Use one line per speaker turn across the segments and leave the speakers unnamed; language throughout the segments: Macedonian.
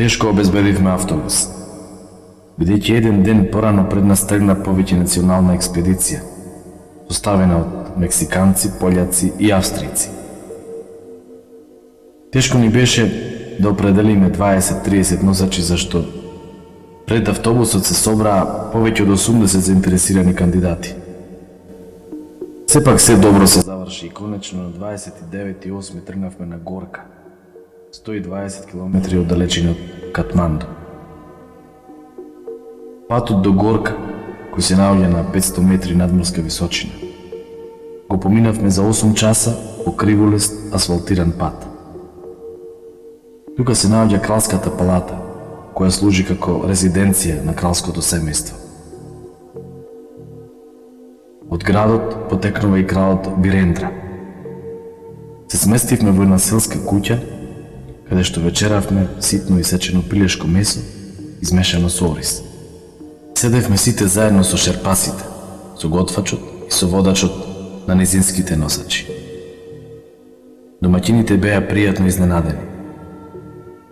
Тешко обезбедивме автобус, бидејќи еден ден порано пред нас тргна повеќе национална експедиција, составена од мексиканци, пољаци и австријци. Тешко ни беше да определиме 20-30 носачи, зашто пред автобусот се собраа повеќе од 80 заинтересирани кандидати. Сепак се добро се заврши и конечно на 29.8. тргнавме на Горка, 120 км од далечина од Катманду. Патот до Горка, кој се наоѓа на 500 метри надморска височина, го поминавме за 8 часа по криволест асфалтиран пат. Тука се наоѓа кралската палата, која служи како резиденција на кралското семејство. Од градот потекнува и кралот Бирендра. Се сместивме во една селска куќа, каде што вечеравме ситно исечено пилешко месо, измешано со ориз. Седевме сите заедно со шерпасите, со готвачот и со водачот на низинските носачи. Домаќините беа пријатно изненадени.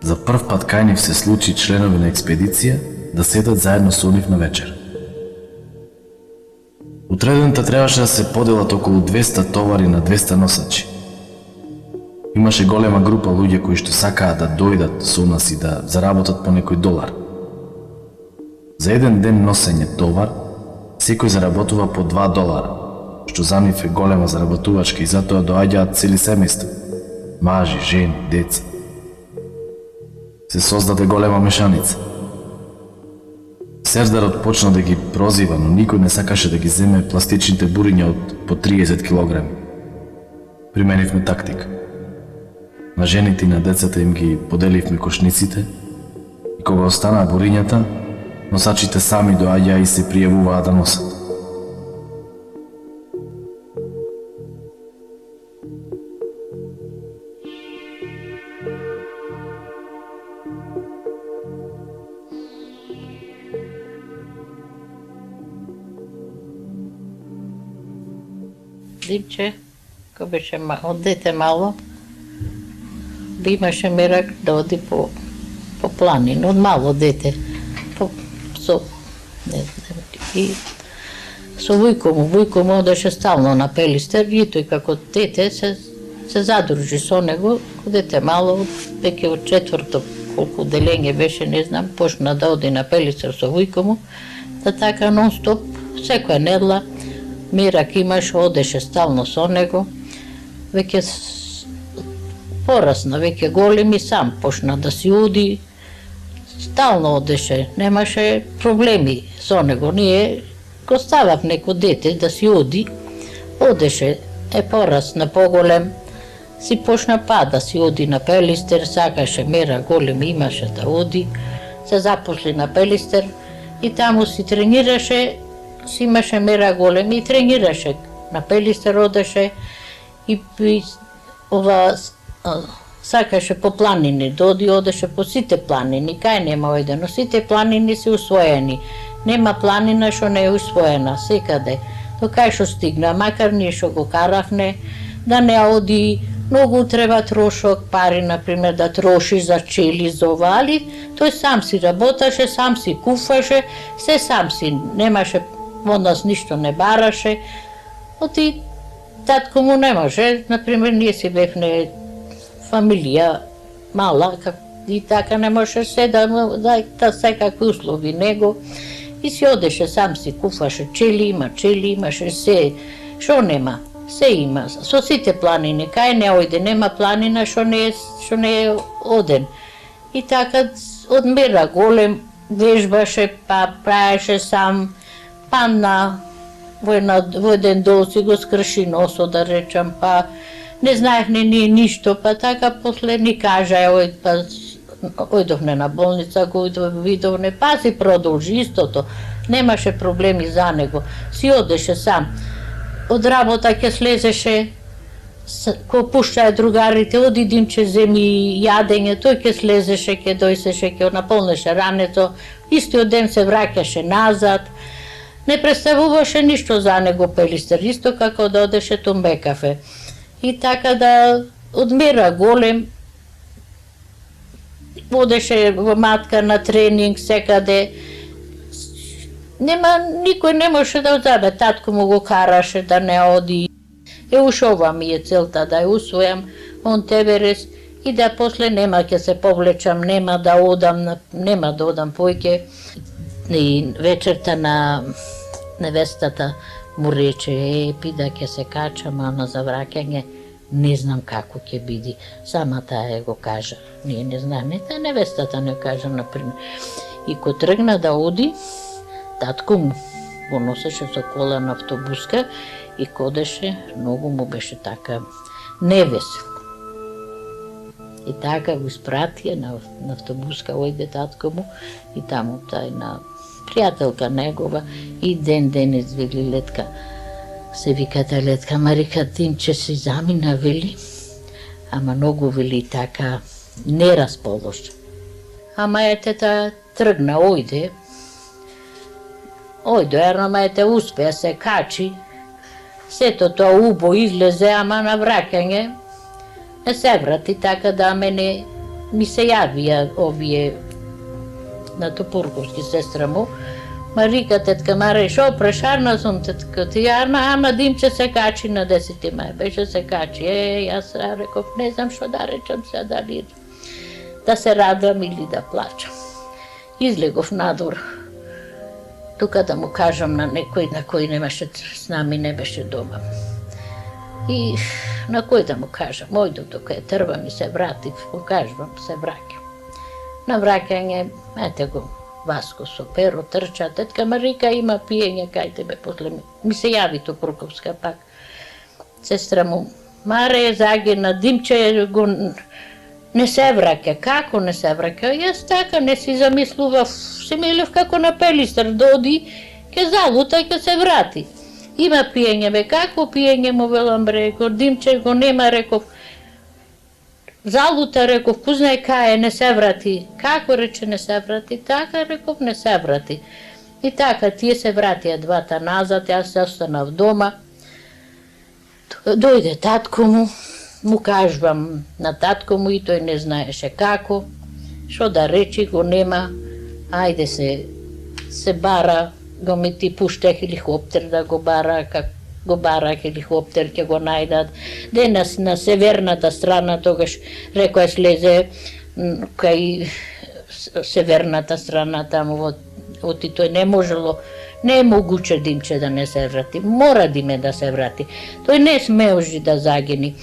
За прв пат кај нив се случи членови на експедиција да седат заедно со нив на вечер. Утредента требаше да се поделат околу 200 товари на 200 носачи. Имаше голема група луѓе кои што сакаа да дојдат со нас и да заработат по некој долар. За еден ден носење товар, секој заработува по $2, што за нив е голема заработувачка и затоа доаѓаат цели семејства, мажи, жени, деца. Се создаде голема мешаница. Сердарот почна да ги прозива, но никој не сакаше да ги земе пластичните буриња од по 30 кг. Применивме тактика. На жените и на децата им ги поделивме кошниците и кога останаа бурињата, носачите сами доаѓаа и се пријавуваа да носат.
Димче, кој беше од дете мало, би имаше мерак да оди по планина, од мало дете. Со Вујко му одеше стално на Пелистер и тој како дете се задружи со него, кога дете мало, веќе од четврто колку делење беше, не знам, почна да оди на Пелистер со Вујко му, да така нон-стоп, секоја недела, мерак имаше, одеше стално со него, веќе порасна, веќе голем и сам почна да си оди, стално одеше, немаше проблеми со него, ние го ставав неко дете да си оди, одеше, порасна, поголем, си почна да си оди на Пелистер, сакаше мера голем, имаше да оди, се запошли на Пелистер и таму си тренираше, си имаше мера голем и тренираше. На Пелистер одеше и сакаше по планини, одеше по сите планини, кај нема ојде, но сите планини се усвоени. Нема планина што не е усвоена, секаде. До кај што стигна, макар ние што го каравне, да не оди, многу треба трошок, пари, например, да троши за чели, за ова, али тој сам си работаше, сам си куфаше, се сам си, немаше, од нас ништо не бараше, оти татко му не може, например, ние си бевне фамилија мала, и така не може се да секакви услови него, и си одеше, сам си куфаше чели, имаше се, шо нема, се има, со сите планини, кај не ојде, нема планина што не е оден. И така, од мера голем, вежбаше, па праеше сам, па во еден дол си го скрши носо, да речам, па не знаехме ние ништо, па така после ни кажа, па ојдовне на болница, го видовне, па си продолжи истото, немаше проблеми за него, си одеше сам. Од работа ќе слезеше, кога пуштаја другарите, оди Димче земи јадење, тој ќе слезеше, ќе дојсеше, ќе наполнеше рането, истиот ден се враќаше назад, не представуваше ништо за него Пелистер, исто како да одеше Тумбекафе. И така да одмера голем, одеше во матка на тренинг секаде. Никој не може да одземе, татко му го караше да не оди. Уш ова ми е целта, да ја усвојам он Теверес и да после нема ќе се повлечам, нема да одам поиќе. И вечерта на невестата му рече, пида ќе се качам, ама за враќање не знам како ќе биде. Сама таа го кажа. Ние не знаеме, невестата не кажа, например. И ко тргна да оди, татко му го носеше со кола на автобуска и кодеше, многу му беше така невесел. И така го испратија на автобуска, ојде татко му и таму тајна пријателка негова и денес вели Летка, се викате Летка, Марика Тимче си замина, вели, ама многу вели така не расположи. Ама етета тргна, ојде, ама ете успеа се качи, сето тоа убо излезе, ама на враќање не се врати, така да мене ми се јавија овие на Топурковски сестра му, Марика, тетка Маре, шо прешарна сум, тетка ти, ама Димче се качи на 10 мај, беше се качи, јас реков, не знам шо да речам се, дали да се радам или да плачам. Излегов надвор, тука да му кажам на некој, на кој немаше с нами, не беше дома. И на кој да му кажам, ојдов тука е трба ми се вратив, му кажам, се враќам. На враќање, ете го, Васко со перо трча, тетка Марика има пиење, кај тебе, после ми се јави Топурковска пак. Сестра му, Маре, загина, Димче го не се враќа, како не се враќа? Јас така не си замислував, се милев како на Пелистар, доди, ке залута и ке се врати. Има пиење, бе, какво пиење му велам, реков, Димче го нема, реков, залута, реков, кузнај кај не се врати. Како рече не се врати? Така, реков, не се врати. И така, тие се вратија двата назад, јас се останав дома. Дојде татко му кажувам на татко му и тој не знаеше како, шо да речи, го нема, ајде се бара, го ми ти пушта хеликоптер да го бара, как го бара хеликоптер, ќе го најдат. Денес на северната страна, тогаш рекој слезе кај северната страна, таму оти тој не можело, не е могуче Димче да не се врати, мора Диме да се врати. Тој не смеожи да загини,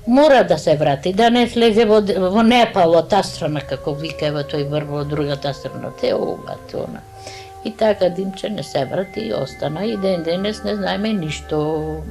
мора да се врати, да не слезе во Непал, од таа страна, како викава тој врво од другата страна, те ова, те она. И така Димче не се врати и остана и денес не знаеме ништо.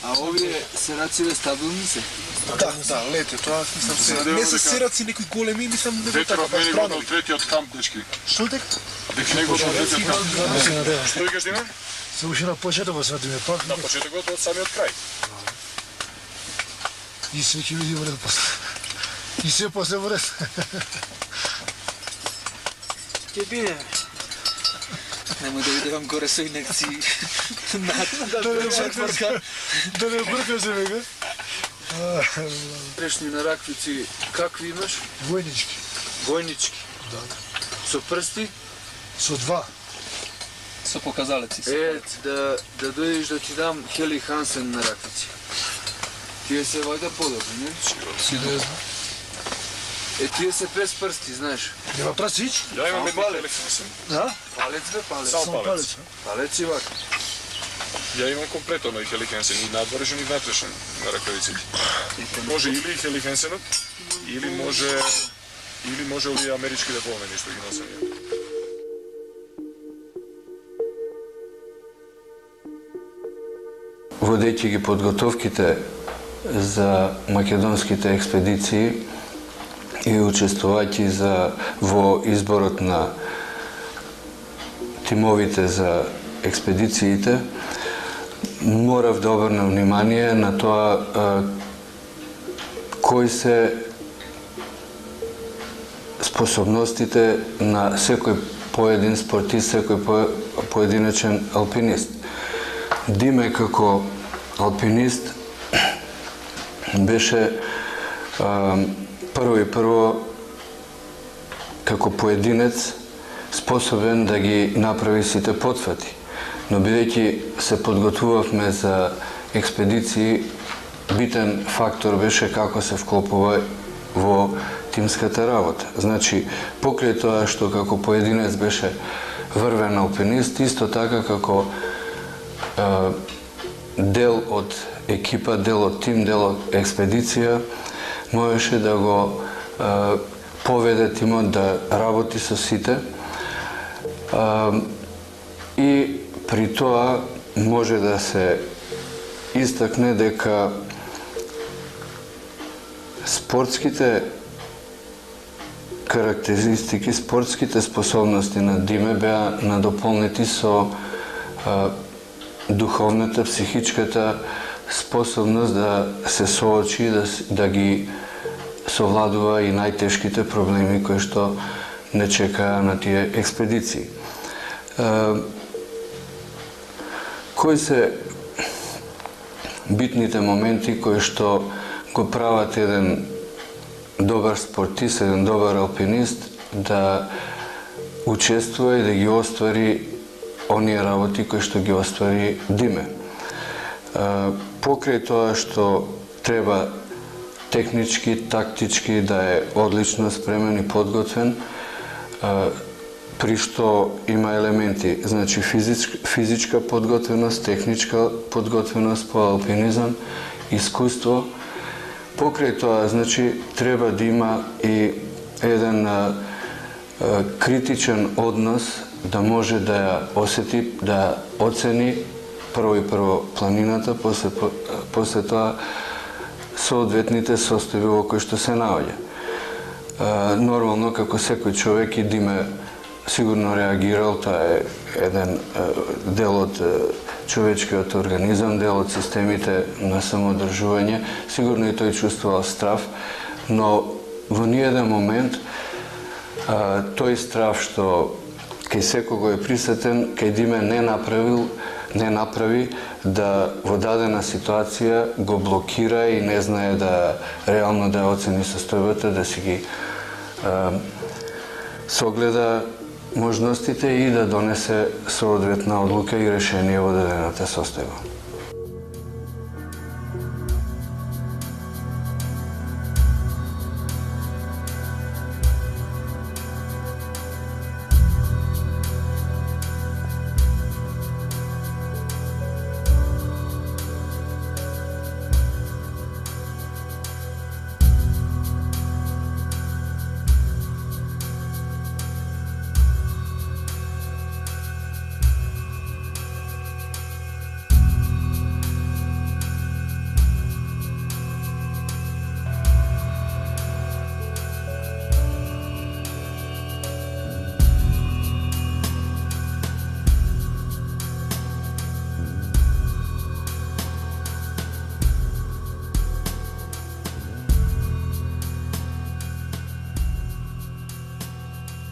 А овие серациве стабилни се?
Да, лете, тоа мислам се. Не се сераци некои големи, мислам не така.
Ветерот мене го од третиот камп, дечки.
Што дека?
Дека него од третиот камп. Што викаш, Диме?
Се уште на почетокот се радиме пак.
На почетокот од самиот крај.
И се ќе види вред после. И се после вред.
Ќе биде. Нема да видам горе со инекции.
Да не бркам се вега.
Прешни на раквици, какви имаш?
Војнички.
Војнички.
Да.
Со прсти?
Со два.
Со показалеци. Да дојдеш да ти дам Хели Хансен на раквици. Тие се вајда подобри, не?
Сигурно.
Тие се без прсти, знаеш.
Нема прасич?
Ја имам
Само
еден
палец.
телефон.
Да?
Палец бе, палец.
Само палец.
Палец и вака.
Ја имам комплетно и Хелихенсен, и надворешен и внатрешен на ракавиците. Може или Хелихенсенот, или може Или може ли амерички да помени што ги носење?
Водејќи ги подготовките за македонските експедиции и учествувајќи во изборот на тимовите за експедициите, морав да обрнем внимание на тоа кои се способностите на секој поедин спортист, секој поединечен алпинист. Диме како алпинист беше прво како поединец способен да ги направи сите потфати. Но бидејќи се подготвувавме за експедиции, битен фактор беше како се вклопува во тимската работа. Значи, покрај тоа што како поединец беше врвен алпинист, исто така како дел од екипа, дел од тим, дел од експедиција, можеше да го поведе тимот да работи со сите и при тоа може да се истакне дека спортските карактеристики, спортските способности на Диме беа надополнети со духовната, психичката способност да се соочи, да ги совладува и најтешките проблеми кои што не чекаа на тие експедиции. Кои се битните моменти кои што го прават еден добар спортист, еден добар алпинист да учествува и да ги оствари оние работи кои што ги оствари Диме. Покрај тоа што треба технички, тактички да е одлично спремен и подготвен, при што има елементи, значи физичка подготвеност, техничка подготвеност по алпинизам, искуство. Покрај тоа, значи, треба да има и еден критичен однос, да може да ја осети, да оцени прво планината, после тоа соодветните состојби во кои што се наоѓа. Нормално, како секој човек, и Диме сигурно реагирал, тоа е еден дел од човечкиот организам, дел од системите на самоодржување. Сигурно и тој чувствувал страв, но во ниеден момент тој страв што кај секого е присутен, кај Диме не направи да во дадена ситуација го блокира и не знае да реално да оцени состојбата, да си ги согледа можностите и да донесе соодветна одлука и решение во дадената состојба.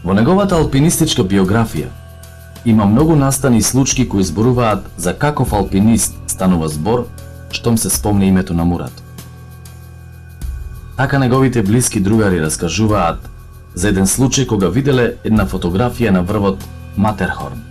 Во неговата алпинистичка биографија има многу настани случаи кои зборуваат за каков алпинист станува збор штом се спомне името на Мурат. Така неговите блиски другари раскажуваат за еден случај кога виделе една фотографија на врвот Матерхорн.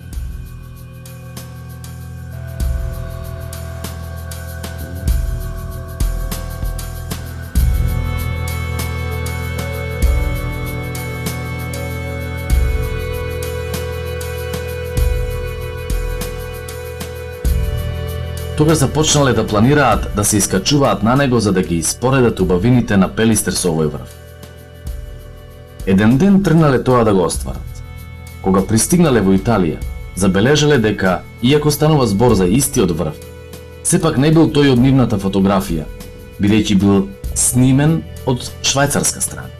Тогаш започнале да планираат да се искачуваат на него за да ги испоредат убавините на Пелистер со овој врв. Еден ден тргнале тоа да го остварат. Кога пристигнале во Италија, забележале дека, иако станува збор за истиот врв, сепак не бил тој од нивната фотографија, бидејќи бил снимен од швајцарска страна.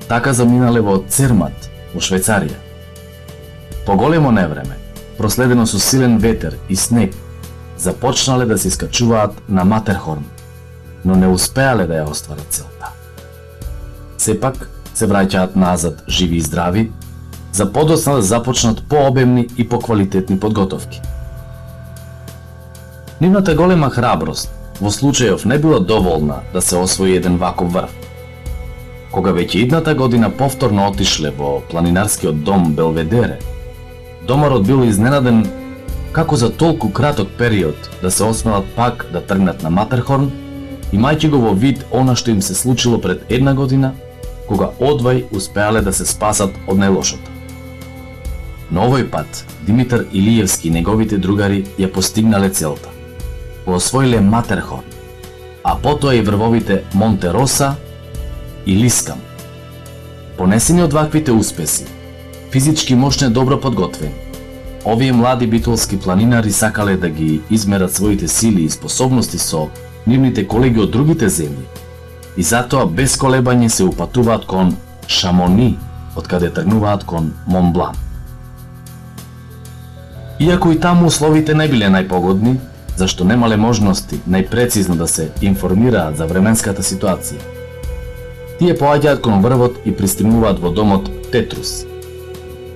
Така заминале во Цермат, во Швајцарија. По големо невреме, проследено со силен ветер и снег, започнале да се искачуваат на Матерхорн, но не успеале да ја остварат целта. Сепак се враќаат назад живи и здрави, за подоцна да започнат пообемни и поквалитетни подготовки. Нивната голема храброст во случајов не била доволна да се освои еден ваков врв. Кога веќе идната година повторно отишле во планинарскиот дом Белведере, домарот бил изненаден како за толку краток период да се осмелат пак да тргнат на Матерхорн, имајќи го во вид она што им се случило пред една година, кога одвај успеале да се спасат од најлошото. Но овој пат Димитар Илиевски и неговите другари ја постигнале целта. Го освоиле Матерхорн, а потоа и врвовите Монте Роса и Лискам. Понесени од ваквите успеси, физички мощно и добро подготвени, овие млади битолски планинари сакале да ги измерат своите сили и способности со нивните колеги од другите земји и затоа без колебање се упатуваат кон Шамони, од каде тргнуваат кон Монблан. Иако и таму условите не биле најпогодни, зашто немале можности најпрецизно да се информираат за временската ситуација, тие поаѓаат кон врвот и пристигнуваат во домот Тетрус.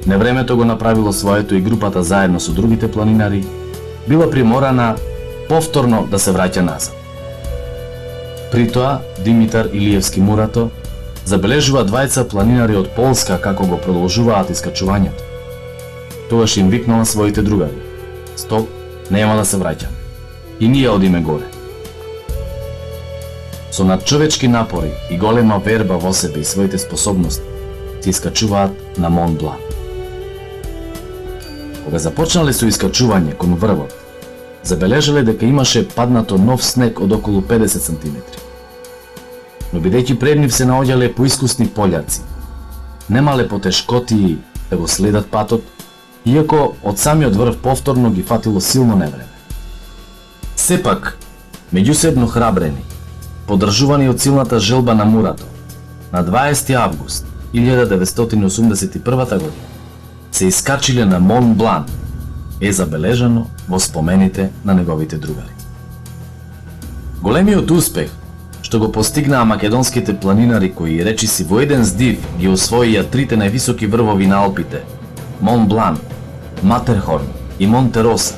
Невремето го направило своето и групата заедно со другите планинари била приморана повторно да се враќа назад. При тоа, Димитар Илиевски Мурато забележува двајца планинари од Полска како го продолжуваат искачувањето. Тогаш им викнала своите другари: "Стоп, нема да се враќаме. И ние одиме горе." Со надчовечки напори и голема верба во себе и своите способности, се искачуваат на Мон Блан. Кога започнале со искачување кон врвот, забележале дека имаше паднато нов снег од околу 50 см. Но бидејќи пред нив се наоѓале поискусни пољаци, немале потешкоти да го следат патот, иако од самиот врв повторно ги фатило силно невреме. Сепак, меѓусебно храбрени, поддржувани од силната желба на Мурато, на 20 август 1981 година се искачиле на Мон Блан, е забележано во спомените на неговите другари. Големиот успех што го постигнаа македонските планинари кои речиси во еден здив ги освоија трите највисоки врвови на Алпите, Мон Блан, Матерхорн и Монте Роса,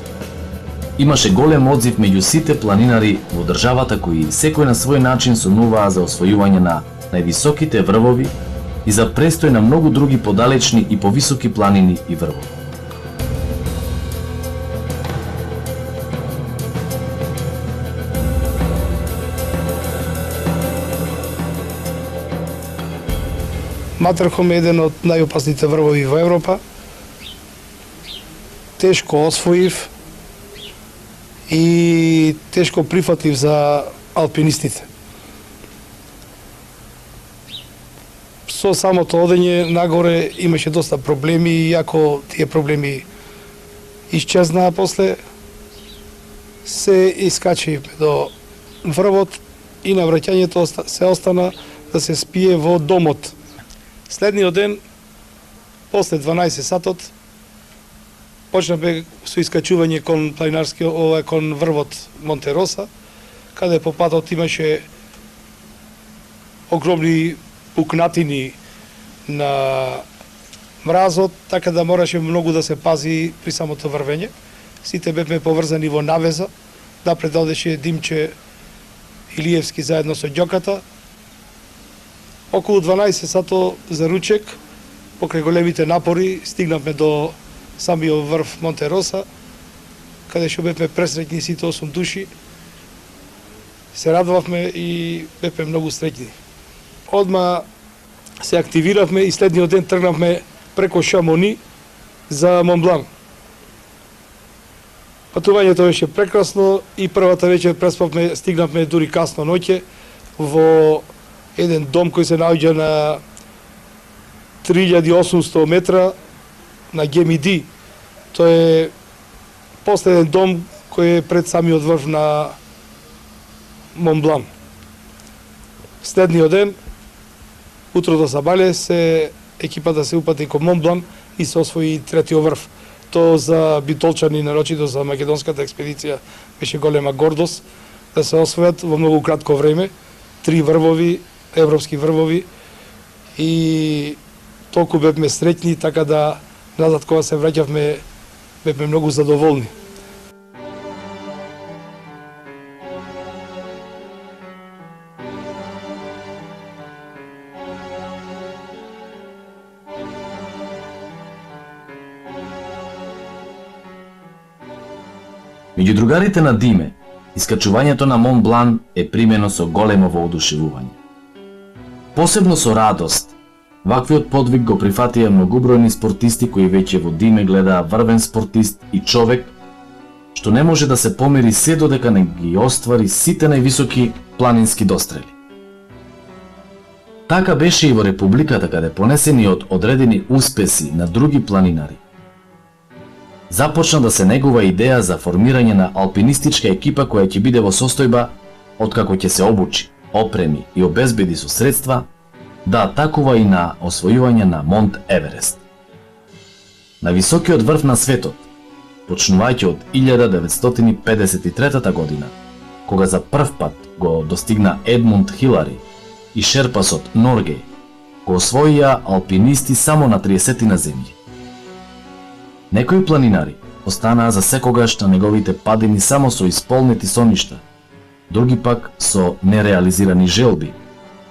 имаше голем одзив меѓу сите планинари во државата кои секој на свој начин сонуваа за освојување на највисоките врвови и за престој на многу други подалечни и повисоки планини и врвови.
Матерхорн е еден од најопасните врвови во Европа. Тешко освоив и тешко прифатлив за алпинистите. Со самото одење нагоре имаше доста проблеми, иако тие проблеми исчезнаа после, се искачивме до врвот и на враќањето се остана да се спие во домот. Следниот ден, после 12 сатот, почнавме со искачување кон кон врвот Монте Роса, каде по патот имаше огромни пукнатини на мразот, така да мораше многу да се пази при самото врвење. Сите бевме поврзани во навеза, напред одеше Димче Илиевски заедно со ѓоката. Околу 12 сато за ручек, покрај големите напори, стигнавме до самиот врв Монте Роса, каде што бевме пресреќни сите 8 души. Се радувавме и бевме многу среќни. Одма се активиравме и следниот ден тргнавме преко Шамони за Монблан. Патувањето беше прекрасно и првата вечер преспавме, стигнавме дури касно ноќе во еден дом кој се наоѓа на 3800 метра на Гемиди. Тоа е последен дом кој е пред самиот врв на Монблан. Следниот ден, утро до Сабале, екипата се упати кон Монблан и се освои третиот врв. Тоа за битолчани, нарочито за македонската експедиција, беше голема гордост да се освојат во многу кратко време 3 врвови, европски врвови, и толку бевме среќни, така да назад кога се враќавме бевме многу задоволни.
Меѓу другарите на Диме, искачувањето на Мон Блан е примено со големо воодушевување. Посебно со радост, ваквиот подвиг го прифатија многубројни спортисти кои веќе во Диме гледаа врвен спортист и човек што не може да се помери се додека не ги оствари сите највисоки планински дострели. Така беше и во Републиката, каде понесени од одредени успеси на други планинари, започна да се негува идеја за формирање на алпинистичка екипа која ќе биде во состојба, откако ќе се обучи, опреми и обезбеди со средства, да атакува и на освојување на Монт Еверест. На високиот врв на светот, почнувајќи од 1953 година, кога за прв пат го достигна Едмунд Хилари и шерпасот Норгеј, го освоија алпинисти само на 30 на земји. Некои планинари останаа за секогаш на неговите падини само со исполнети соништа, други пак со нереализирани желби,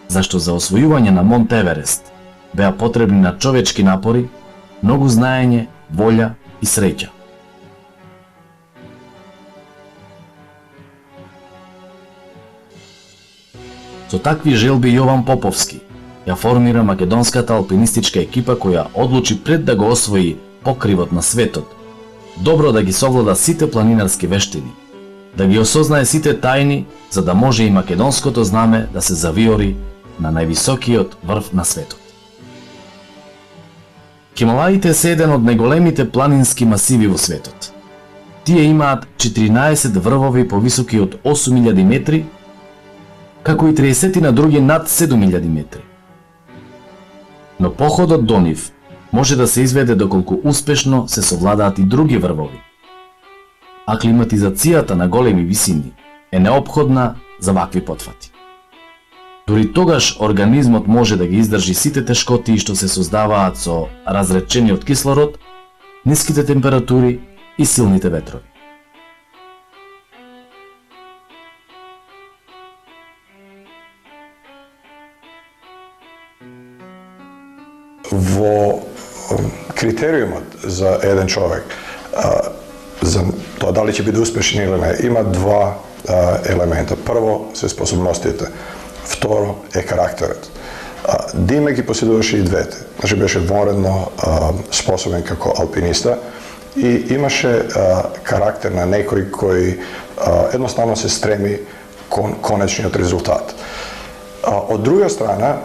зашто за освојување на Монт Еверест беа потребни на човечки напори, многу знаење, волја и среќа. Со такви желби Јован Поповски ја формира македонската алпинистичка екипа која одлучи пред да го освои покривот на светот, добро да ги совлада сите планинарски вештини, да ги осознае сите тајни, за да може и македонското знаме да се завиори на највисокиот врв на светот. Хималаите се еден од најголемите планински масиви во светот. Тие имаат 14 врвови повисоки од 8000 метри, како и 30 на други над 7000 метри. Но походот до нив може да се изведе доколку успешно се совладаат и други врвови. Аклиматизацијата на големи висини е неопходна за вакви потфати. Дури тогаш организмот може да ги издржи сите тешкоти што се создаваат со разречениот кислород, ниските температури и силните ветрови.
Во критериумот за еден човек, за тоа дали ќе биде успешен или не, има два елемента. Прво се способностите, второ е карактерот. Диме ги поседуваше и двете. Значи беше вонредно способен како алпиниста и имаше карактер на некој кој едноставно се стреми кон конечниот резултат. Од друга страна,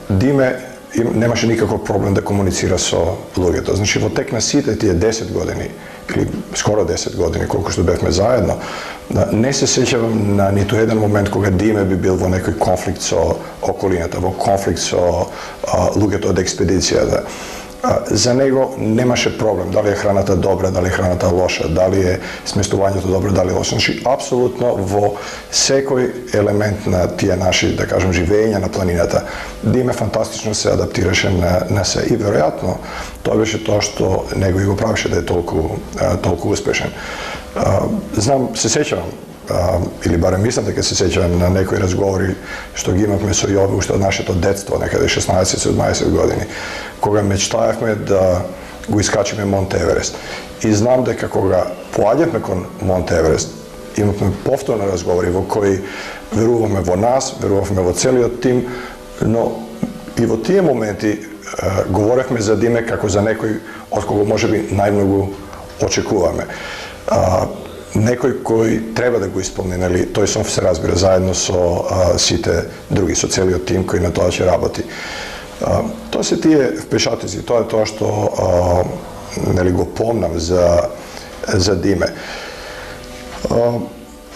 Диме немаше никаков проблем да комуницира со луѓето. Значи, во тек на сите тие 10 години, или скоро 10 години, колку што бевме заедно, не се сеќавам на ниту еден момент кога Диме би бил во некој конфликт со околината, во конфликт со луѓето од експедицијата. За него немаше проблем, дали е храната добра, дали е храната лоша, дали е сместувањето добро, дали е лошо. Значи, апсолутно во секој елемент на тие наши, да кажем, живење на планината, Диме фантастично се адаптираше на се и веројатно тоа беше тоа што него и го правеше да е толку успешен. Знам, се сеќавам, или барем мислам дека се сеќавам на некои разговори што ги имавме со Јове уште од нашето детство, некаде 16-17 години, кога мечтаевме да го искачиме Монт Еверест. И знам дека кога поаѓавме кон Монт Еверест, имавме повторно разговори во кои веруваме во нас, верувавме во целиот тим, но и во тие моменти говоревме за Диме како за некој од кого можеби најмногу очекуваме. Некој кој треба да го исполни, нели, тој се разбира заедно со сите други, со целиот тим кој на тоа ќе работи. Тоа се тие впечатоци, тоа е тоа што нели го помнам за Диме.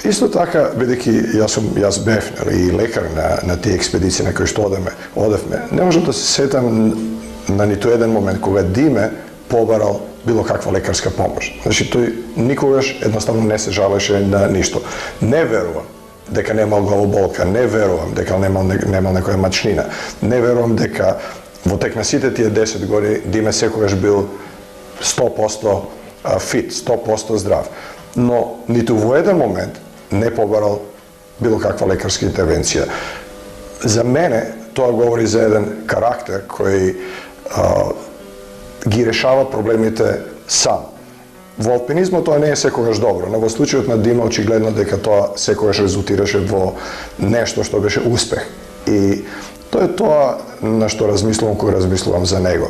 Исто така, бидејќи јас бев и лекар на тие експедиции на кои што одевме, не можам да се сетам на ниту еден момент кога Диме побарал било каква лекарска помош. Значи, тој никогаш едноставно не се жалеше на ништо. Не верувам дека немал главоболка, не верувам дека немал некоја мачнина, не верувам дека во тек на сите тие 10 години Диме секогаш бил 100% фит, 100% здрав. Но ниту во еден момент не побарал било каква лекарска интервенција. За мене тоа говори за еден карактер кој ги решава проблемите сам. Во алпинизмот тоа не е секогаш добро, но во случајот на Дима очигледно дека тоа секогаш резултираше во нешто што беше успех. И тоа е тоа на што размислувам кога размислувам за него.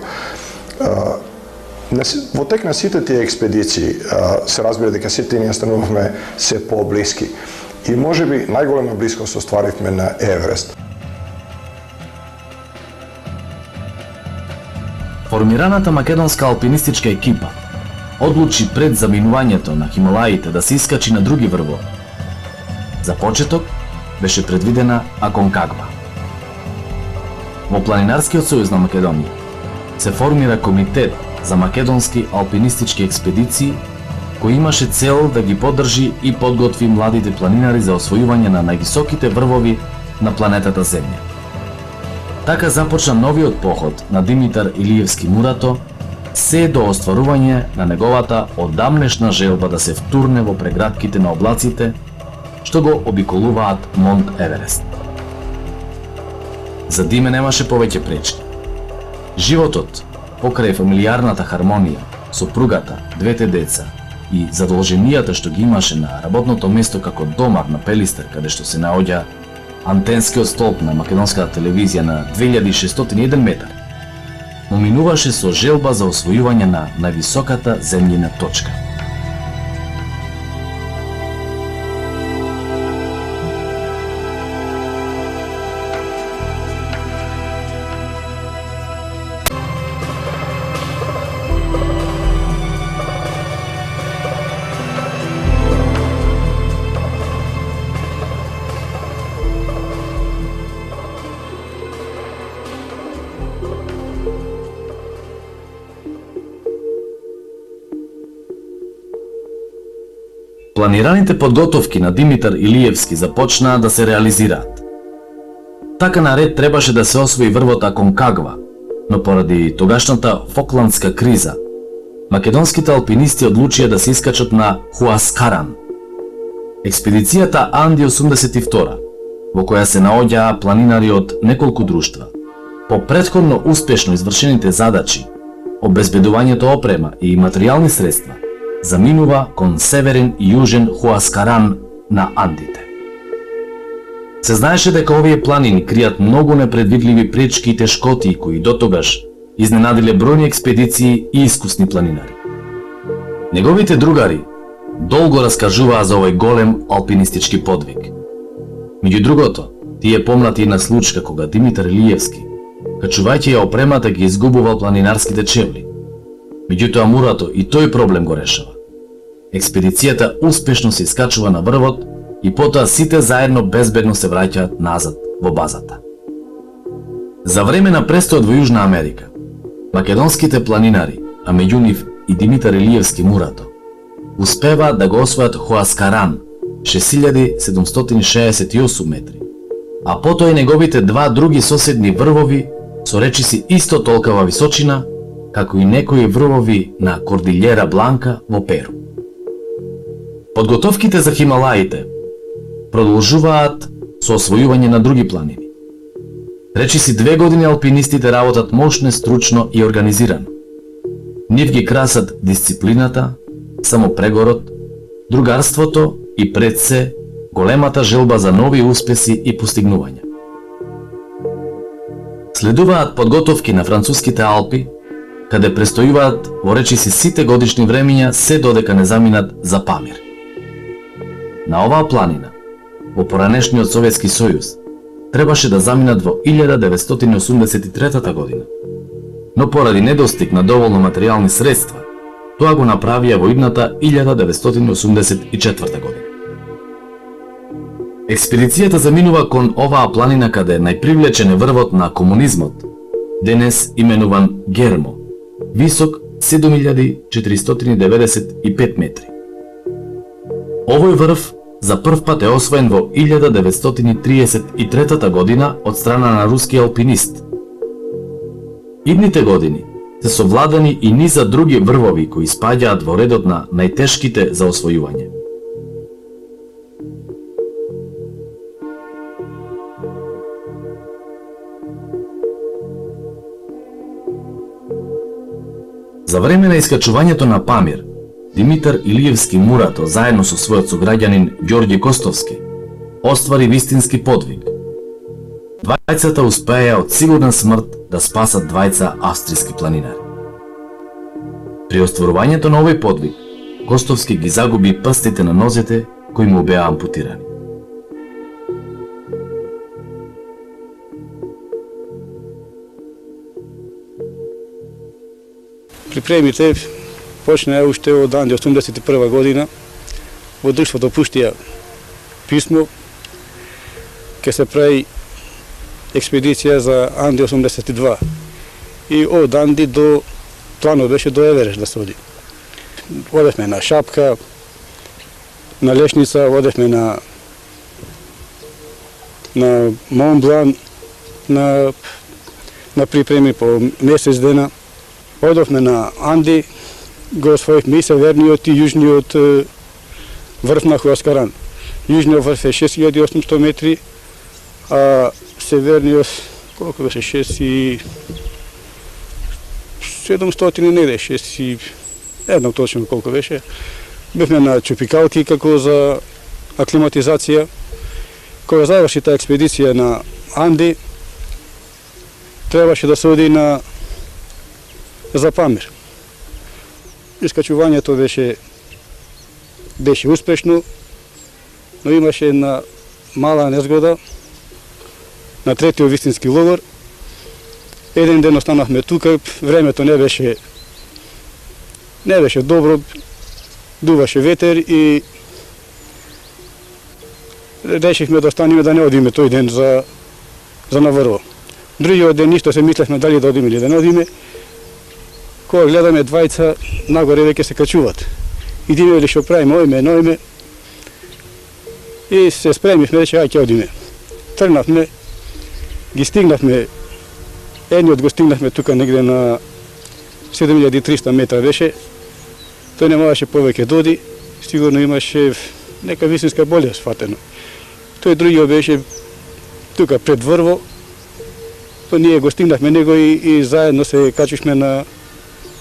Во тек на сите тие експедиции се разбира дека сите ние станувавме се поблиски. И можеби најголема блискост остваривме на Еверест.
Формираната македонска алпинистичка екипа одлучи пред заминувањето на Хималаите да се искачи на други врвови. За почеток беше предвидена Аконкагва. Во Планинарскиот сојуз на Македонија се формира комитет за македонски алпинистички експедиции кој имаше цел да ги поддржи и подготви младите планинари за освојување на највисоките врвови на планетата Земја. Така започна новиот поход на Димитар Илиевски Мурато, се до остварување на неговата одамнешна желба да се втурне во прегратките на облаците што го обиколуваат Монт Еверест. За Диме немаше повеќе пречки. Животот покрај фамилијарната хармонија, сопругата, двете деца и задолженијата што ги имаше на работното место како домар на Пелистер, каде што се наоѓа антенскиот столб на македонската телевизија на 2601 метар, му минуваше со желба за освојување на највисоката земјина точка. Планираните подготовки на Димитар Илиевски започнаа да се реализираат. Така наред требаше да се освои врвот Аконкагва, но поради тогашната Фокландска криза, македонските алпинисти одлучија да се искачат на Хуаскаран. Експедицијата Анди 82, во која се наоѓаа планинари од неколку друштва, по претходно успешно извршените задачи, обезбедувањето опрема и материјални средства, заминува кон северен и јужен Хуаскаран на Андите. Се знаеше дека овие планини кријат многу непредвидливи пречки и тешкоти кои дотогаш изненадиле бројни експедиции и искусни планинари. Неговите другари долго раскажуваа за овој голем алпинистички подвиг. Меѓу другото, тие помнати една случка кога Димитар Илиевски, качувајќи ја опремата, ги изгубувал планинарските чевли. Меѓутоа Мурато и тој проблем го решава. Експедицијата успешно се искачува на врвот и потоа сите заедно безбедно се враќаат назад во базата. За време на престојот во Јужна Америка, македонските планинари, а меѓу нив и Димитар Илиевски Мурато, успеваат да го освојат Хуаскаран, 6768 метри, а потоа и неговите два други соседни врвови со речиси исто толкова височина, како и некои врвови на Кордилјера Бланка во Перу. Подготовките за Хималаите продолжуваат со освојување на други планини. Речиси 2 години алпинистите работат мощно, стручно и организирано. Нив ги красат дисциплината, самопрегорот, другарството и пред се големата желба за нови успеси и постигнувања. Следуваат подготовки на француските Алпи, каде престојуваат во речиси сите годишни времиња се додека не заминат за Памир. На оваа планина, во поранешниот Советски сојуз, требаше да заминат во 1983 година. Но поради недостиг на доволно материјални средства, тоа го направија во идната 1984 година. Експедицијата заминува кон оваа планина каде најпривлечен е врвот на комунизмот, денес именуван Гермо, висок 7495 метри. Овој врв за прв пат е освоен во 1933 година од страна на руски алпинист. Идните години се совладани и низа други врвови кои спаѓаат во редот на најтешките за освојување. За време на искачувањето на Памир, Димитар Илиевски Мурато заедно со својот сограѓанин Ѓорѓе Костовски оствари вистински подвиг. Двајцата успеа од сигурна смрт да спасат двајца австријски планинари. При остварувањето на овој подвиг, Костовски ги загуби прстите на нозете кои му беа ампутирани.
Припремите почнаа уште од 1981 година. Во друштвото пуштија писмо ке се прави експедиција за Анди 82. И од Анди до планот беше до Еверест да се оди. Одевме на Шапка, на Лешница, одевме на Монблан, на припреми по месец дена. Одовме на Анди, го освоивме и северниот и јужниот врв на Хуаскаран. Јужниот врв е 6800 метри, а северниот, колку беше, 6700 негде, 6 едно точно колку беше. Бевме на Чупикалки како за аклиматизација. Кога заврши таа експедиција на Анди, требаше да се оди за Памир. Искачувањето беше успешно, но имаше една мала незгода на третиот вистински логор. Еден ден останавме тука, времето не беше добро, дуваше ветер и решихме да останеме да не одиме тој ден за наврво. Другиот ден ништо се мислевме дали да одиме или да не одиме. Кога гледаме двајца, нагоре веќе се качуваат. Идиме ли што правиме, оиме. И се спремивме, рече, ај ќе одиме. Тргнавме, ги стигнавме, едниот го стигнавме тука негде на 7300 метра беше. Тој не можеше повеќе доди, сигурно имаше нека вистинска болест фатено. Тој другиот беше тука пред врво, то ние го стигнавме него и заедно се качишме на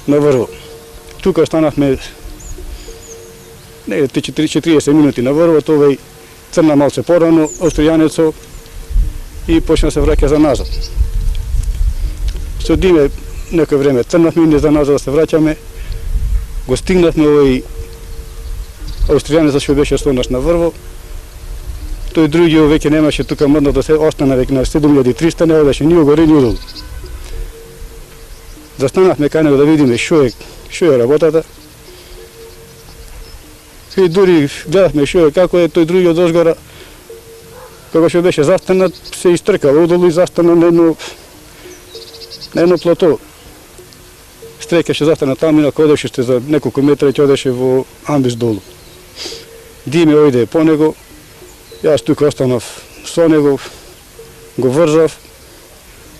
врво. Тука останавме негде 40 минути на врво, овој црна малце порано, австријанецо, и почна се враќа за назад. Со диме некој време црнавме и не за назад да се враќаме. Го стигнавме овој австријанец што беше со нас на врво. Тој другиот веќе немаше тука мрдно да се остана веќе на 7300, не одеше ни горе ни долу. Застанавме кај него да видиме што е работата. И дури гледавме што е, како е тој другиот дозгора. Кога што беше застанат, се истркал одолу и застана на едно плато. Стрекеше застана таму, инако одеше за неколку метра и ќе одеше во амбис долу. Диме ојде по него, јас тука останав со него, го врзав,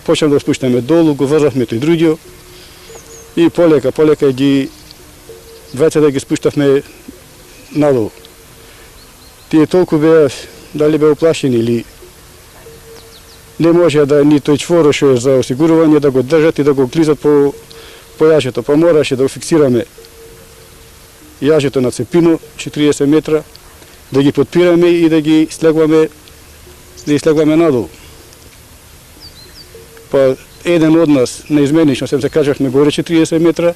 почнав да спуштаме долу, го врзавме тој другиот и полека ги двајца да ги спуштавме надолу. Тие толку беа, дали беа уплашени или не може да ни тој чворо што е за осигурување да го држат и да го клизат по јажето, па мораше да го фиксираме јажето на цепино 40 метра, да ги подпираме и да ги слегваме надолу. Па еден од нас неизменично се кажавме горе 40 метра,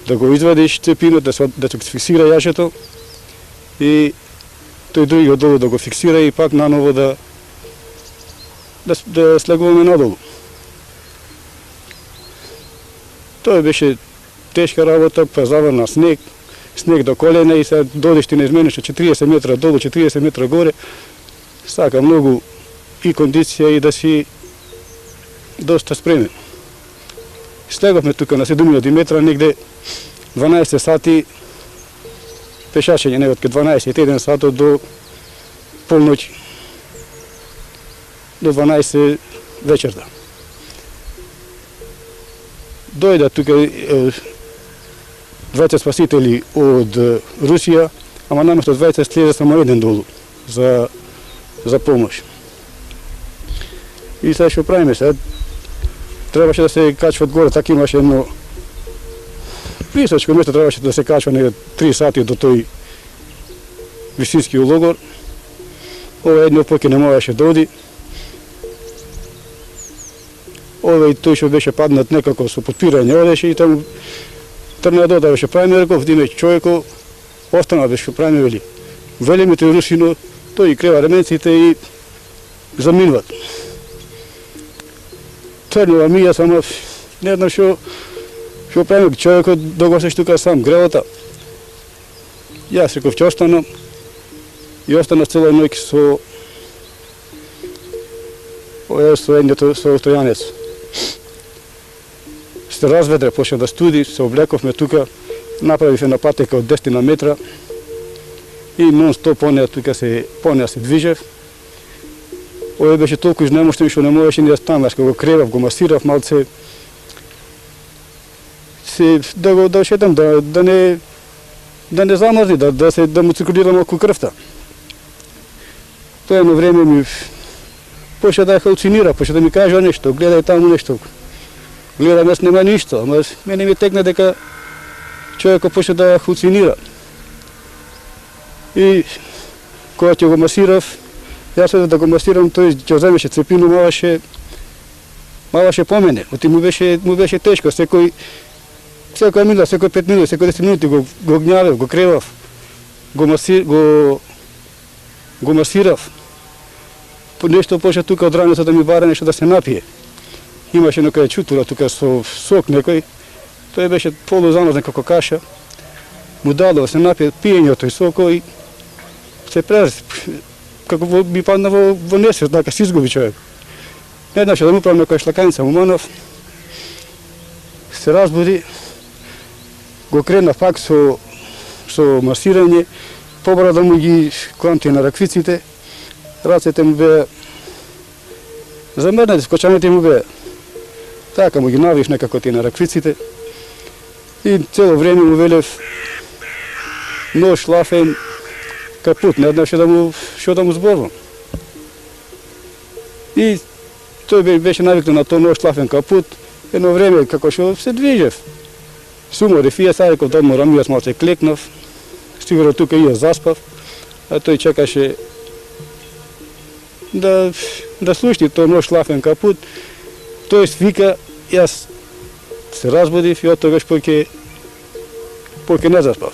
да го извадиш цепино, да се фиксира јажето и тој другиот долу да го фиксира и пак наново да да слегуваме надолу. Тоа беше тешка работа, па заврна снег до колена и сега додиш ти неизменеш 40 метра долу, 40 метра горе. Сака многу и кондиција и да си доста спремен. Слеговме тука на 7000 метра, негде 12 сати пешачење, негде 12-1 сато до полноќ, до 12 вечерта. Дојда тука двајца спасители од Русија, ама наместо двајца слезе само еден долу за помош. И сега што правиме сега? Требаше да се качват горе, така имаше едно височко место, требаше да се качва негде 3 сати до тој висински логор. Ова едно поки не можеше да оди. Ова и тој што беше паднат некако со подпирање одеше и таму трна да беше правиме, реков, диме човеко, остана беше правиме, вели. Велиме тој русино, тој и крева ременците и заминуват. Трнува ми, јас само не знам што правиме, човекот догосеш тука сам, гревота. Јас реков, ќе останам и останав цела ноќ со стојанец. Се разведре, почна да студи, се облековме тука, направивме на патека од 10 метра и нон-стоп понеа се движев. Овој беше толку изнемоштен што не можеше ни да станеш, кога го кревав, го масирав малце, да шетам, да не замрзни, да му циркулира малку крвта. Тоа едно време ми почна да халуцинира, почна да ми кажа нешто, гледај таму нешто. Гледам, јас нема ништо, ама мене ми текна дека човекот почна да халуцинира. И кога ќе го масирав, јас да го масирам, тој ќе земеше цепину, малаше по мене. Оти му беше тешко, секој минута, секој 5 минути, секој 10 минути го гњавев, го кревав, го масирав. Нешто почна тука од раница да ми бара нешто да се напие. Имаше некоја чутура тука со сок некој. Тој беше полузамрзнат како каша. Му дадо да се напие, пиење од тој соко и се како би падна во несвест, така се изгуби човек. Не знаше да му правам некоја шлаканица, му манав. Се разбуди, го кренав пак со масирање, побара да му ги кланти на раквиците, рацете му беа замрнати, скочаните му беа. Така му ги навив некако ти на раквиците и цело време му велев нож, лафен, капут, не знам што да му зборувам. И тој беше навикнат на тој нож, лафен, капут, едно време како што се движев. Суморев и јас реков да одморам, јас малце клекнав, сигурно тука и јас заспав, а тој чекаше да слушни тој нож, лафен, капут. Тој вика, јас се разбудив и од тогаш поќе не заспав.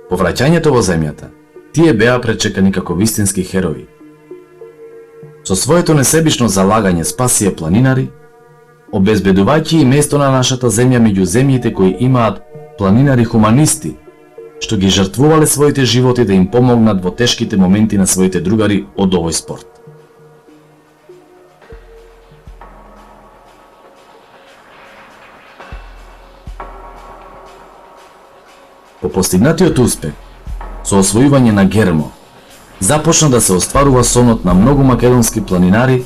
По враќањето во земјата, тие беа пречекани како вистински херои. Со своето несебично залагање спасија планинари, обезбедувајќи и место на нашата земја меѓу земјите кои имаат планинари хуманисти, што ги жртвувале своите животи да им помогнат во тешките моменти на своите другари од овој спорт. По постигнатиот успех, со освојување на Гермо, започна да се остварува сонот на многу македонски планинари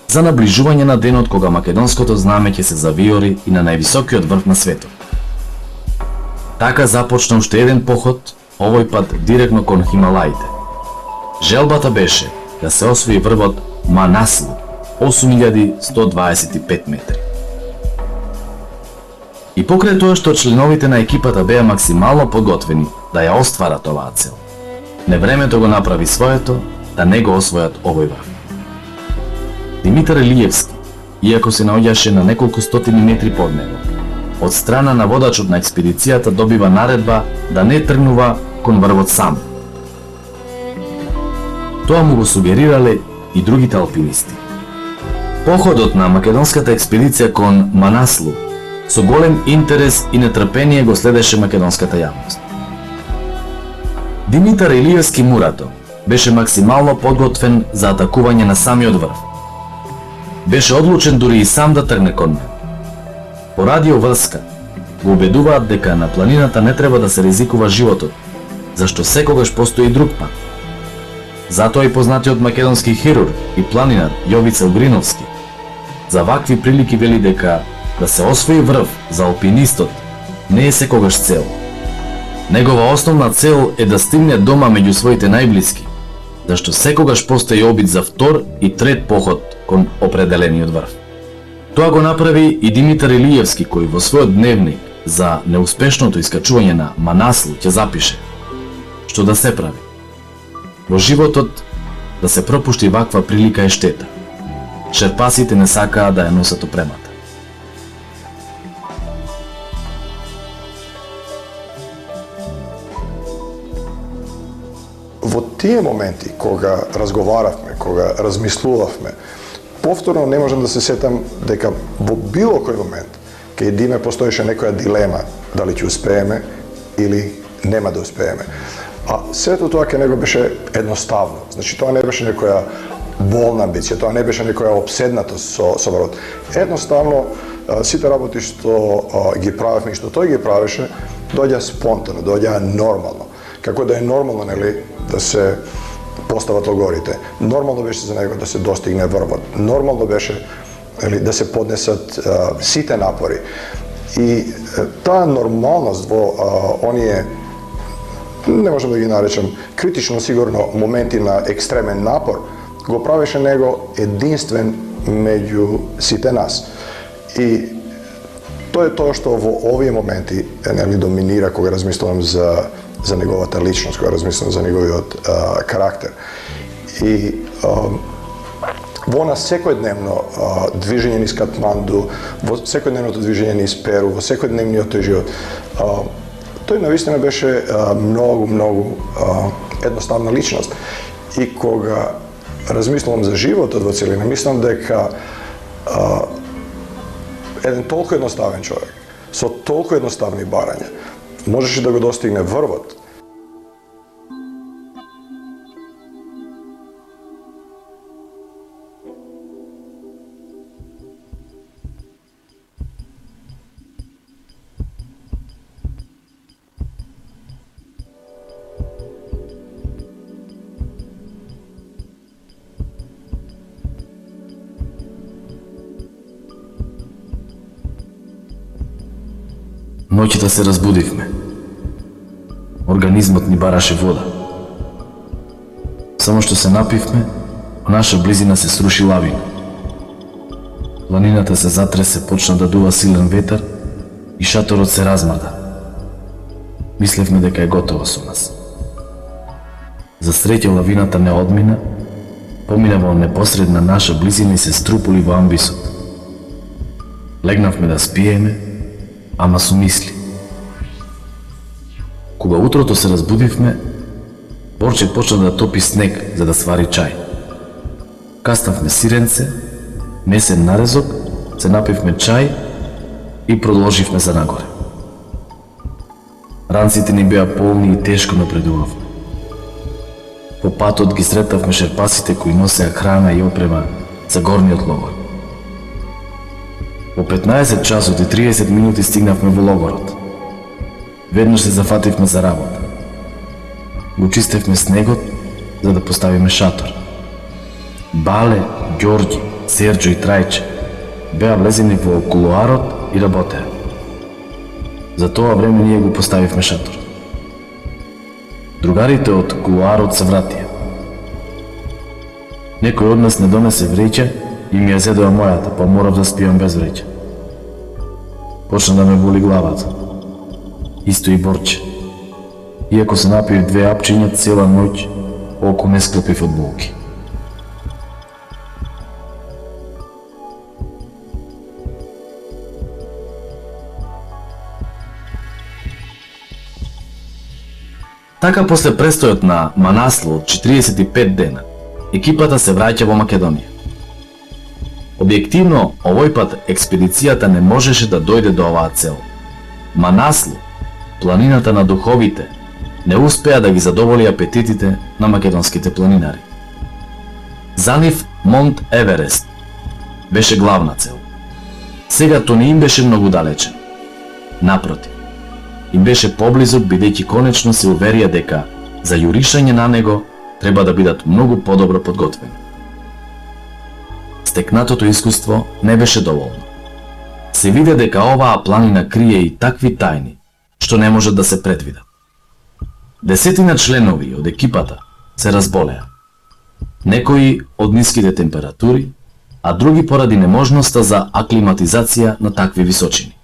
за наближување на денот кога македонското знаме ќе се завиори и на највисокиот врв на светот. Така започна уште еден поход, овој пат директно кон Хималаите. Желбата беше да се освои врвот Манаслу, 8125 метри. И покрај тоа што членовите на екипата беа максимално подготвени да ја остварат оваа цел, невремето го направи своето да не го освојат овој врв. Димитар Илиевски, иако се наоѓаше на неколку стотини метри под него, од страна на водачот на експедицијата добива наредба да не тргнува кон врвот сам. Тоа му го сугерирале и другите алпинисти. Походот на македонската експедиција кон Манаслу со голем интерес и нетрпение го следеше македонската јавност. Димитар Илиевски Мурато беше максимално подготвен за атакување на самиот врв. Беше одлучен дури и сам да тргне кон него. По радиоврска го убедуваат дека на планината не треба да се ризикува животот, зашто секогаш постои друг пат. Затоа и познатиот македонски хирург и планинар Јовица Угриновски за вакви прилики вели дека да се освои врв за алпинистот не е секогаш цел. Негова основна цел е да стигне дома меѓу своите најблиски, зашто секогаш постои обид за втор и трет поход кон определениот врв. Тоа го направи и Димитар Илиевски, кој во својот дневник за неуспешното искачување на Манаслу ќе запише: што да се прави? Во животот да се пропушти ваква прилика е штета. Шерпасите не сакаа да ја носат опремата.
Во тие моменти кога разговаравме, кога размислувавме, повторно не можам да се сетам дека во било кој момент кај Диме постоеше некоја дилема дали ќе успееме или нема да успееме. А сето тоа кај него беше едноставно. Значи тоа не беше некоја болна амбиција, тоа не беше некоја обседнатост со врвот. Едноставно сите работи што ги правевме и што тој ги правеше, доаѓа спонтано, доаѓа нормално. Како да е нормално, нели, да се постават логорите. Нормално беше за него да се достигне врвот. Нормално беше, нели, да се поднесат сите напори. И таа нормалност во оние, не можам да ги наречам критично сигурно моменти на екстремен напор, го правеше него единствен меѓу сите нас. И тоа е тоа што во овие моменти, нели, доминира кога размислувам за неговата личност, кога размислувам за неговиот карактер. И во нас секојдневно движење низ Катманду, во секојдневното движење низ Перу, во секојдневниот тој живот, тој навистина беше многу едноставна личност. И кога размислувам за животот во целина, мислам дека еден толку едноставен човек, со толку едноставни барања, можеше да го достигне врвот.
Ноќта се разбудивме. Организмот ни бараше вода. Само што се напивме, во наша близина се сруши лавина. Планината се затресе, почна да дува силен ветер и шаторот се размрда. Мислевме дека е готово со нас. За среќа лавината не одмина, помина во непосредна наша близина и се струпули во амбисот. Легнавме да спиеме, ама со мисли. Кога утрото се разбудивме, Борче почна да топи снег за да свари чај. Каснавме сиренце, месен нарезок, се напивме чај и продолживме за нагоре. Ранците ни беа полни и тешко напредувавме. По патот ги сретавме шерпасите кои носеа храна и опрема за горниот логор. Во 15 часот и 30 минути стигнавме во логорот. Веднаш се зафативме за работа. Го чистевме снегот за да поставиме шатор. Бале, Ѓорѓи, Серџо и Трајче беа влезени во кулоарот и работеа. За тоа време ние го поставивме шатор. Другарите од кулоарот се вратија. Некој од нас не донесе вреќа и ми ја зедоа мојата, па морав да спијам без вреќа. Почна да ме боли главата. Исто и Борче. Иако се напив 2 апчиња цела ноќ, око не склопив од болки. Така после престојот на Манаслу од 45 дена, екипата се враќа во Македонија. Објективно, овој пат експедицијата не можеше да дојде до оваа цел. Манаслу, планината на духовите, не успеа да ги задоволи апетитите на македонските планинари. За нив Монт Еверест беше главна цел. Сега тоа не им беше многу далечен. Напротив, им беше поблизу бидејќи конечно се уверија дека за јуришање на него треба да бидат многу подобро подготвени. Стекнатото искуство не беше доволно. Се виде дека оваа планина крие и такви тајни, што не можат да се предвидат. Десетина членови од екипата се разболеа. Некои од ниските температури, а други поради неможноста за аклиматизација на такви височини.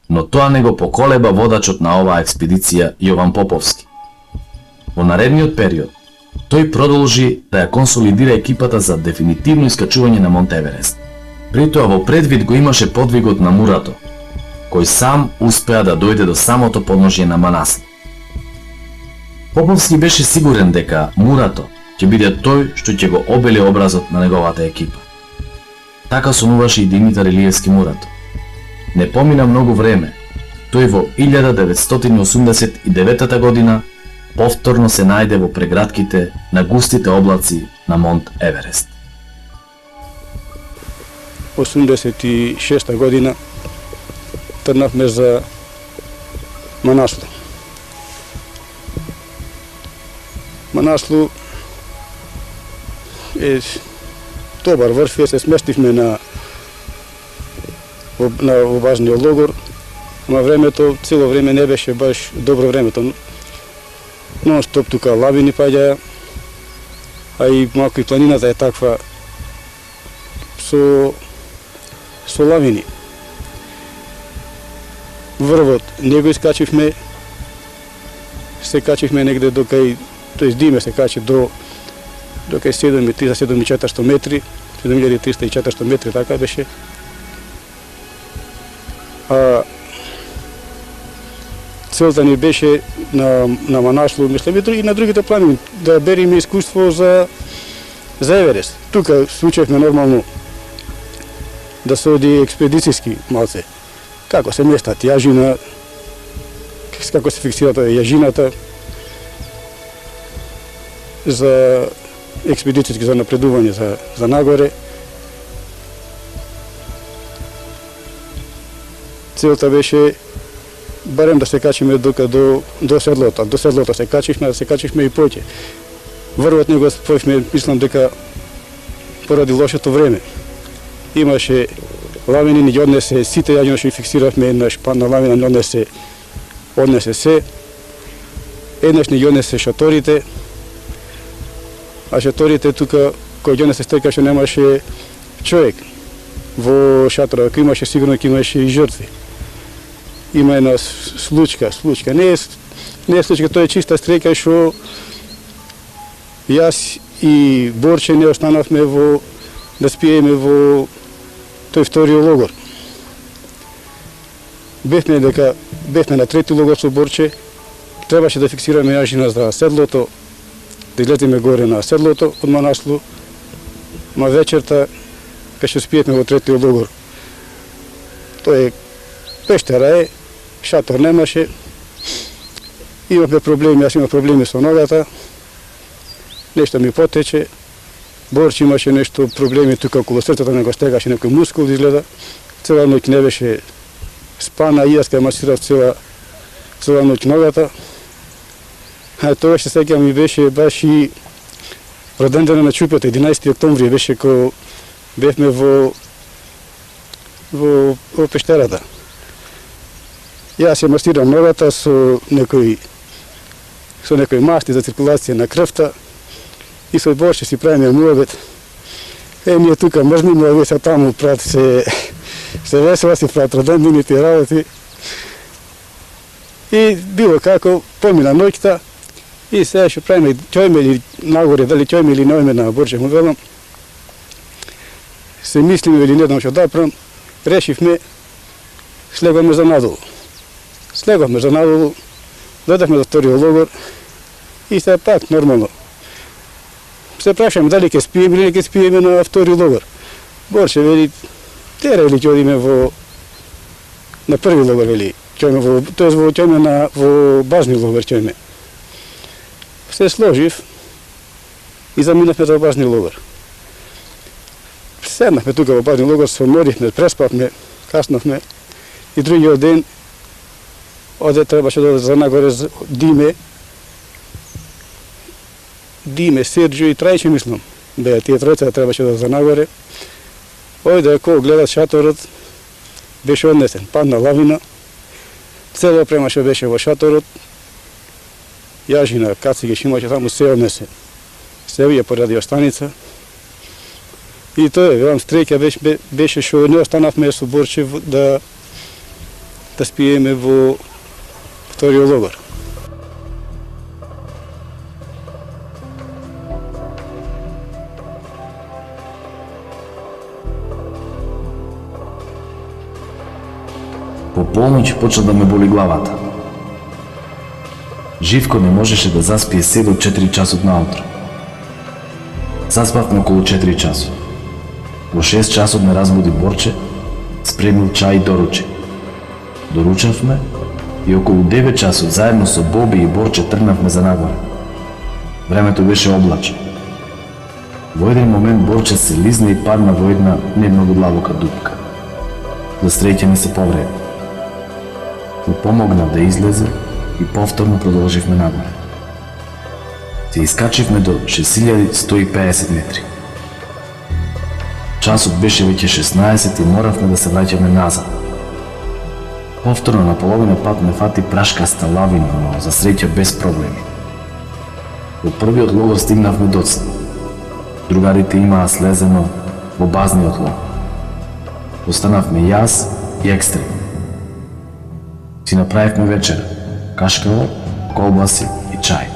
Но тоа не го поколеба водачот на оваа експедиција Јован Поповски. Во наредниот период, тој продолжи да ја консолидира екипата за дефинитивно искачување на Монт Еверест. При тоа во предвид го имаше подвигот на Мурато, кој сам успеа да дојде до самото подножје на Манаслу. Поповски беше сигурен дека Мурато ќе биде тој што ќе го обели образот на неговата екипа. Така сонуваше и Димитар Илиевски Мурато. Не помина многу време, тој во 1989 година повторно се најде во прегратките на густите облаци на Монт Еверест.
86 година тргнавме за Манаслу. Манаслу е добар врв, се сместивме на важниот логор, но времето, цело време не беше баш добро времето. Нон-стоп тука лавини паѓаја, а и малку и планината е таква со лавини. Врвот не го искачивме, се качивме негде до кај, тоест Диме се качи до кај 7300-7400 метри, 7300-400 метри, така беше. А целта ни беше на Манаслу, мислам и на другите планини, да береме искуство за Еверест. Тука случаевме нормално да се оди експедицијски малце. Како се местат јажина, како се фиксира тоа јажината за експедицијски, за напредување, за нагоре. Целта беше барем да се качиме до седлото. До седлото се качивме, да се качивме и поќе. Врвот не го спојавме, мислам дека поради лошото време. Имаше лавини, ни однесе сите јаѓина што фиксиравме, еднаш падна лавина, ни однесе се. Еднаш ни однесе шаторите, а шаторите тука, кој ги однесе стека што немаше човек во шатора, ако имаше, сигурно ќе имаше и жртви. Има една случка, не е случка, тоа е чиста стрека што јас и Борче не останавме да спиеме во тој вториот логор. Бевме на трети логор со Борче, требаше да фиксираме јажина за седлото, да излеземе горе на седлото од Манаслу, ма вечерта, кај што спиевме во третиот логор. Тоа е пештера, шатор немаше, имавме проблеми, јас имав проблеми со ногата, нешто ми потече, Борче имаше нешто проблеми тука околу срцето, не го стегаше некој мускул изгледа, цела ноќ не беше спана, и јас кај масирав цела ноќ ногата. А тоа што сеќавам ми беше баш и роден ден на Чупјата, 11 октомври беше кога бевме во пештерата. Јас ја масирам ногата со некои масти за циркулација на крвта и со Борче си правиме муабет. Ние тука мрзниме, овие се таму прат се весела, си прават родендените и работи. И било како, помина ноќта и сега ќе правиме, ќојме или нагоре, дали ќојме или не на Борче му велам. Се мислиме или не знам што да правам, решивме, слегваме за надолу. Дојдовме до вториот логор и се пак нормално. Се прашаме дали ќе спиеме или ќе спиеме на втори логор. Борче вели, тера или ќе одиме на први логор, вели. Ќе во базни логор ќе. Се сложив и заминавме за базни логор. Седнахме тука во базни логор, се уморихме, преспавме, каснавме и другиот ден требаше да за нагоре Диме, Серджио и Трајче, мислам. Беа тие тројца требаше да за нагоре. Ојде, кој гледа шаторот, беше однесен, падна лавина, цела опрема што беше во шаторот, јажина, кациги што имаше таму, се однесе. Се вија по радиостаница. И тоа е, велам, стреќа беше што не останавме со Борче да спиеме во вториот логор.
По полноќ почна да ме боли главата. Живко не можеше да заспие се до 4 часот наутро. Заспавме околу 4 часот. Во 6 часот ме разбуди Борче, спремил чај и доруче. Доручавме и околу 9 часот заедно со Боби и Борче тргнавме за нагоре. Времето беше облачно. Во еден момент Борче се лизна и падна во една не многу длабока дупка. За среќа не се повреди. Му помогнав да излезе и повторно продолживме нагоре. Се искачивме до 6150 метри. Часот беше веќе 16 и моравме да се враќаме назад. Повторно на половина пат ме фати прашкаста лавина, но за среќа без проблеми. Во првиот логор стигнавме доцна. Другарите имаа слезено во базниот логор. Останавме јас и Екстрем. Си направивме вечера, кашкаво, колбаси и чај.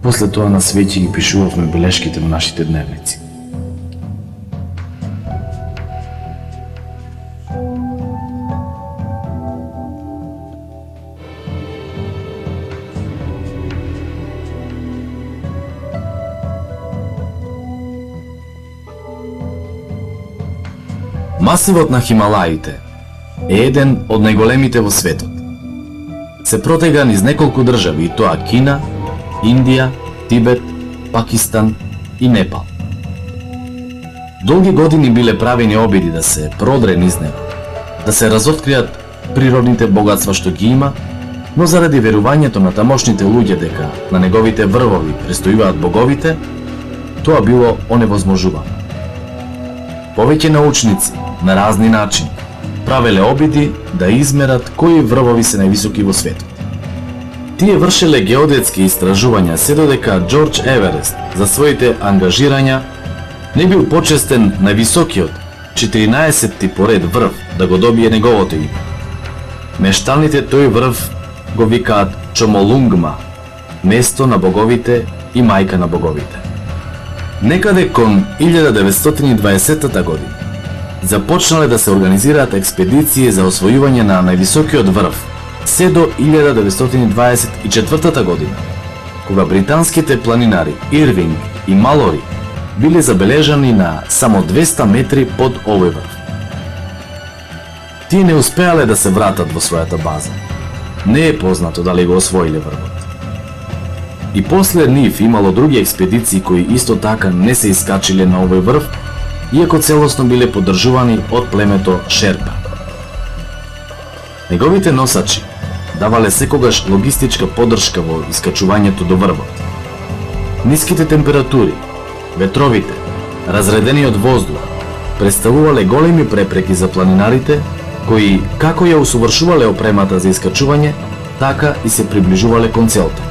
После тоа на свеќи ги пишувавме белешките во нашите дневници. Масивот на Хималаите е еден од најголемите во светот. Се протега низ неколку држави, и тоа Кина, Индија, Тибет, Пакистан и Непал. Долги години биле правени обиди да се продре низ него, да се разоткријат природните богатства што ги има, но заради верувањето на тамошните луѓе дека на неговите врвови престојуваат боговите, тоа било оневозможувано. Повеќе научници на разни начини правеле обиди да измерат кои врвови се највисоки во светот. Тие вршеле геодетски истражувања се додека Џорџ Еверест за своите ангажирања не бил почестен највисокиот 14-ти поред врв да го добие неговото име. Мешталните тој врв го викаат Чомолунгма, место на боговите и мајка на боговите. Некаде кон 1920 година започнале да се организираат експедиции за освојување на највисокиот врв, се до 1924 година, кога британските планинари Ирвинг и Малори биле забележани на само 200 метри под овој врв. Тие не успеале да се вратат во својата база. Не е познато дали го освоиле врвот. И после нив имало други експедиции кои исто така не се искачиле на овој врв, иако целосно биле поддржувани од племето Шерпа. Неговите носачи давале секогаш логистичка поддршка во искачувањето до врвот. Ниските температури, ветровите, разредениот воздух представувале големи препреки за планинарите, кои како ја усовршувале опремата за искачување, така и се приближувале кон целта.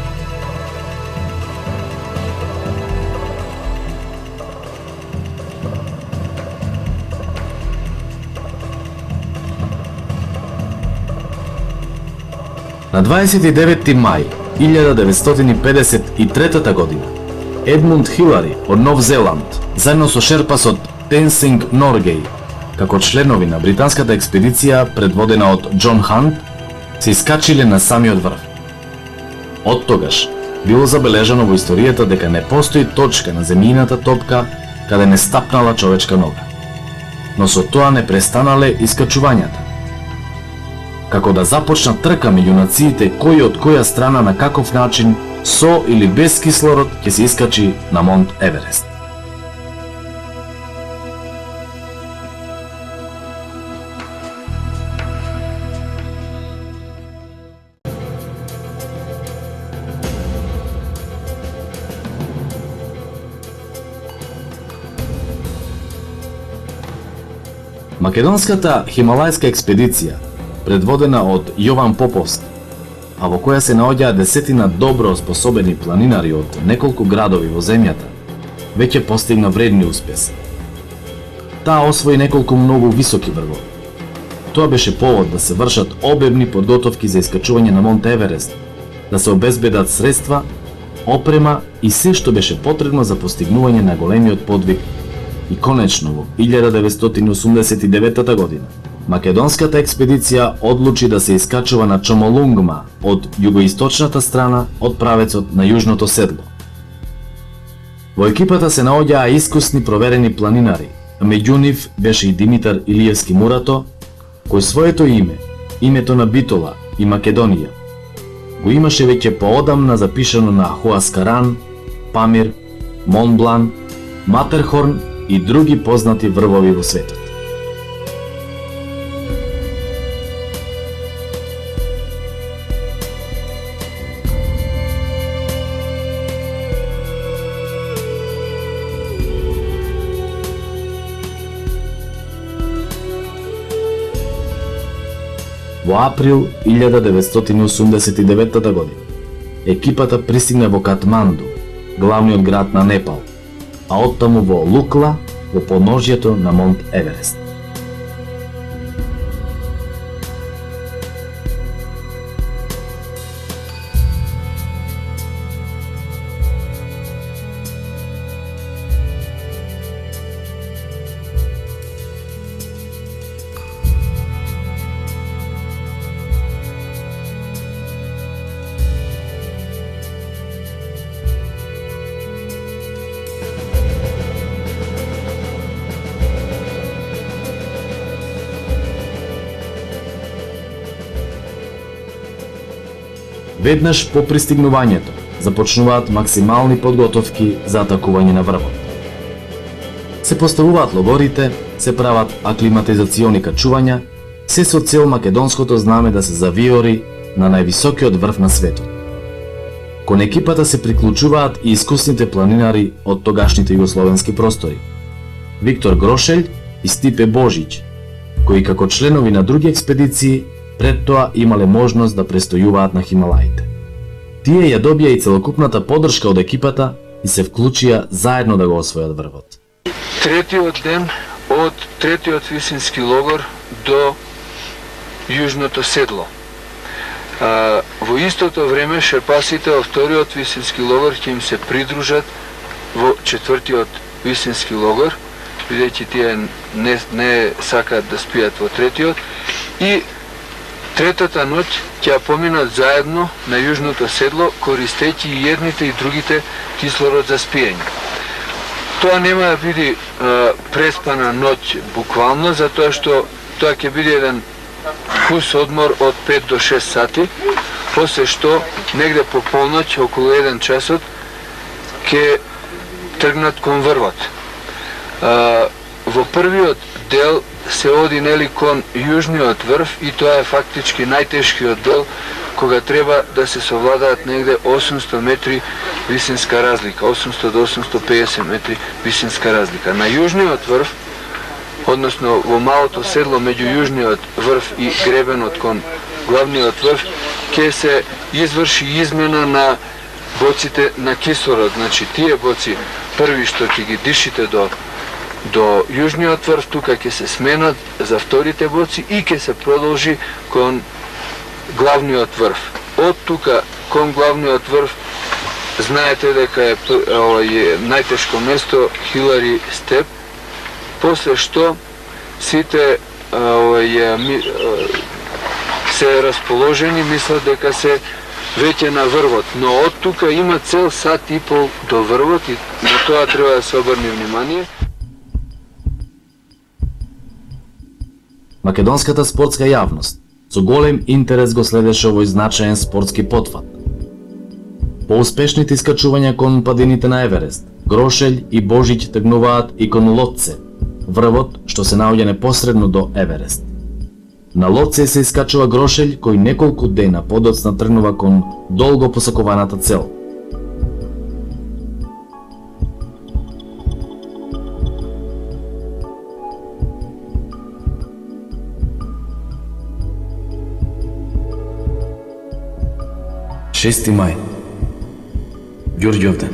На 29 мај 1953 година Едмунд Хилари од Нов Зеланд, заедно со шерпасот Тенсинг Норгеј, како членови на британската експедиција предводена од Џон Хант, се искачиле на самиот врв. Од тогаш било забележано во историјата дека не постои точка на земјината топка каде не стапнала човечка нога. Но со тоа не престанале искачувањата. Како да започна трка меѓу нациите кој од која страна на каков начин со или без кислород ќе се искачи на Монт Еверест. Македонската хималајска експедиција, предводена од Јован Поповски, а во која се наоѓаа десетина добро способени планинари од неколку градови во земјата, веќе постигна вредни успеси. Таа освои неколку многу високи врвови. Тоа беше повод да се вршат обемни подготовки за искачување на Монт Еверест, да се обезбедат средства, опрема и се што беше потребно за постигнување на големиот подвиг. И конечно во 1989 година македонската експедиција одлучи да се искачува на Чомолунгма од југоисточната страна од правецот на Јужното седло. Во екипата се наоѓаа искусни проверени планинари, а меѓу нив беше и Димитар Илиевски Мурато, кој своето име, името на Битола и Македонија го имаше веќе поодамна запишано на Хуаскаран, Памир, Монблан, Матерхорн и други познати врвови во светот. Во април 1989 година екипата пристигна во Катманду, главниот град на Непал, а оттаму во Лукла, во подножјето на Монт Еверест. Веднаш по пристигнувањето започнуваат максимални подготовки за атакување на врвот. Се поставуваат логорите, се прават аклиматизациони качувања, се со цел македонското знаме да се завиори на највисокиот врв на светот. Кон екипата се приклучуваат и искусните планинари од тогашните југословенски простори, Виктор Грошелј и Стипе Божиќ, кои како членови на други експедиции пред тоа имале можност да престојуваат на Хималаите. Тие ја добија и целокупната поддршка од екипата и се вклучија заедно да го освојат врвот.
Третиот ден од третиот висински логор до Јужното седло. Во истото време шерпасите од вториот висински логор ќе им се придружат во четвртиот висински логор, бидејќи тие не сакаат да спијат во третиот, и третата ноќ ќе поминат заедно на Јужното седло, користејќи и едните и другите кислород за спиење. Тоа нема да биде преспана ноќ буквално, затоа што тоа ќе биде еден кус одмор од 5 до 6 сати, после што негде по полноќ, околу 1 часот, ќе тргнат кон врвот. Во првиот дел се оди нели кон јужниот врв и тоа е фактички најтешкиот дел, кога треба да се совладаат негде 800 метри висинска разлика, 800 до 850 метри висинска разлика. На јужниот врв, односно во малото седло меѓу јужниот врв и гребенот кон главниот врв, ќе се изврши измена на боците на кислород. Значи тие боци први што ќе ги дишите до јужниот врв, тука ќе се сменат за вторите боци и ќе се продолжи кон главниот врв. Од тука кон главниот врв знаете дека е најтешко место Хилари Степ, после што сите се расположени, мислат дека се веќе на врвот, но од тука има цел сат и пол до врвот и на тоа треба да се обрне внимание.
Македонската спортска јавност со голем интерес го следеше овој значаен спортски потфат. Поуспешните искачувања кон падините на Еверест, Грошелј и Божиќ тргнуваат и кон Лотце, врвот што се наоѓа непосредно до Еверест. На Лотце се искачува Грошелј кој неколку дена подоцна тргнува кон долго посакуваната цел. Шести мај, Ѓорѓовден.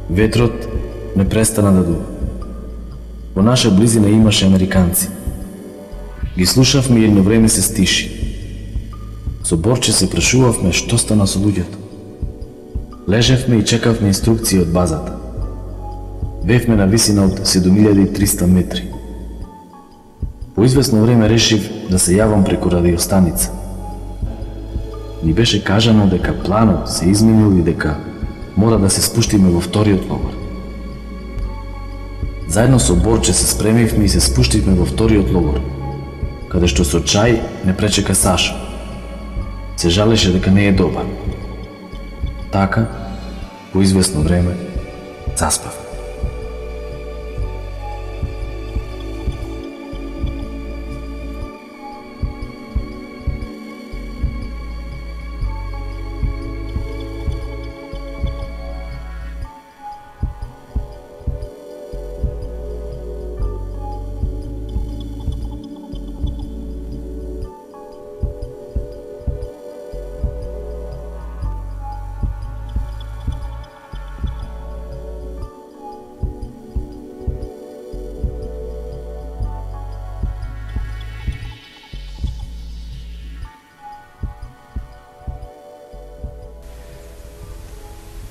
Ветрот не престана да дува. Во наша близина имаше американци. Ги слушавме и едно време се стиши. Со Борче се прашувавме што стана со луѓето. Лежевме и чекавме инструкции од базата. Бевме на висина од 7300 метри. По известно време решив да се јавам преку радиостаница. Ни беше кажано дека планот се изменил и дека мора да се спуштиме во вториот логор. Заедно со Борче се спремивме и се спуштивме во вториот логор, каде што со чај не пречека Саша. Се жалеше дека не е добар. Така, по известно време, заспав.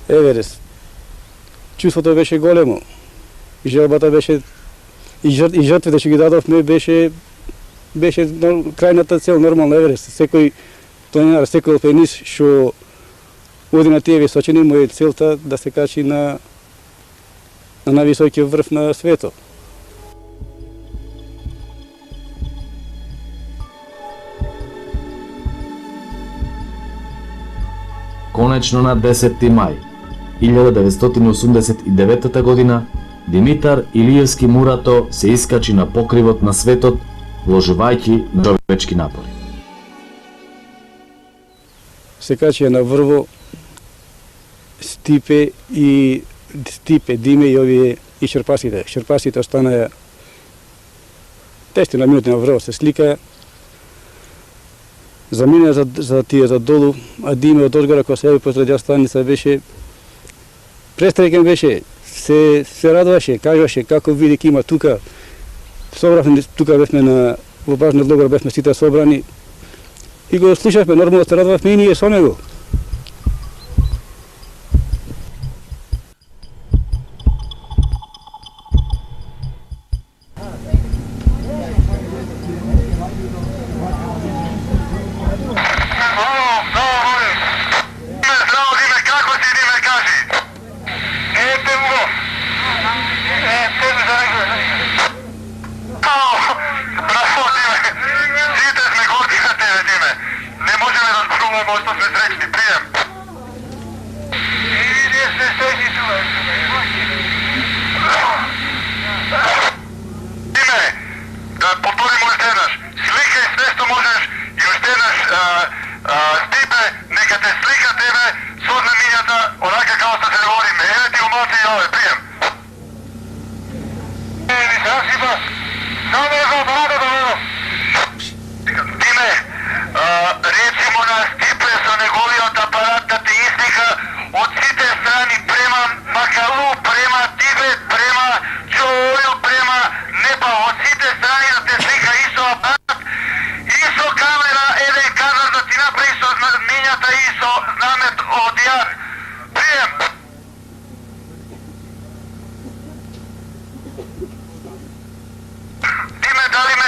Еверест. Чувството беше големо. И желбата беше и жртвите што ги дадовме беше крајната цел нормално Еверест. Секој планинар, секој алпинист што оди на тие височини му е целта да се качи на највисокиот врв на светот.
Конечно на 10 мај 1989 година Димитар Илиевски Мурато се искачи на покривот на светот вложувајќи на човечки напори.
Се качија на врво Стипе, Диме и овие и Шерпасите. Шерпасите останаа 10 на минути на врво се сликаа. Замина за тие за долу, а Диме од одгора кој се јави по радиостаница беше престреген беше, се радуваше, кажуваше како види има тука. Собравме тука бевме во бажниот логор бевме сите собрани и го слушавме, нормално се радувавме и ние со него.
Дали ме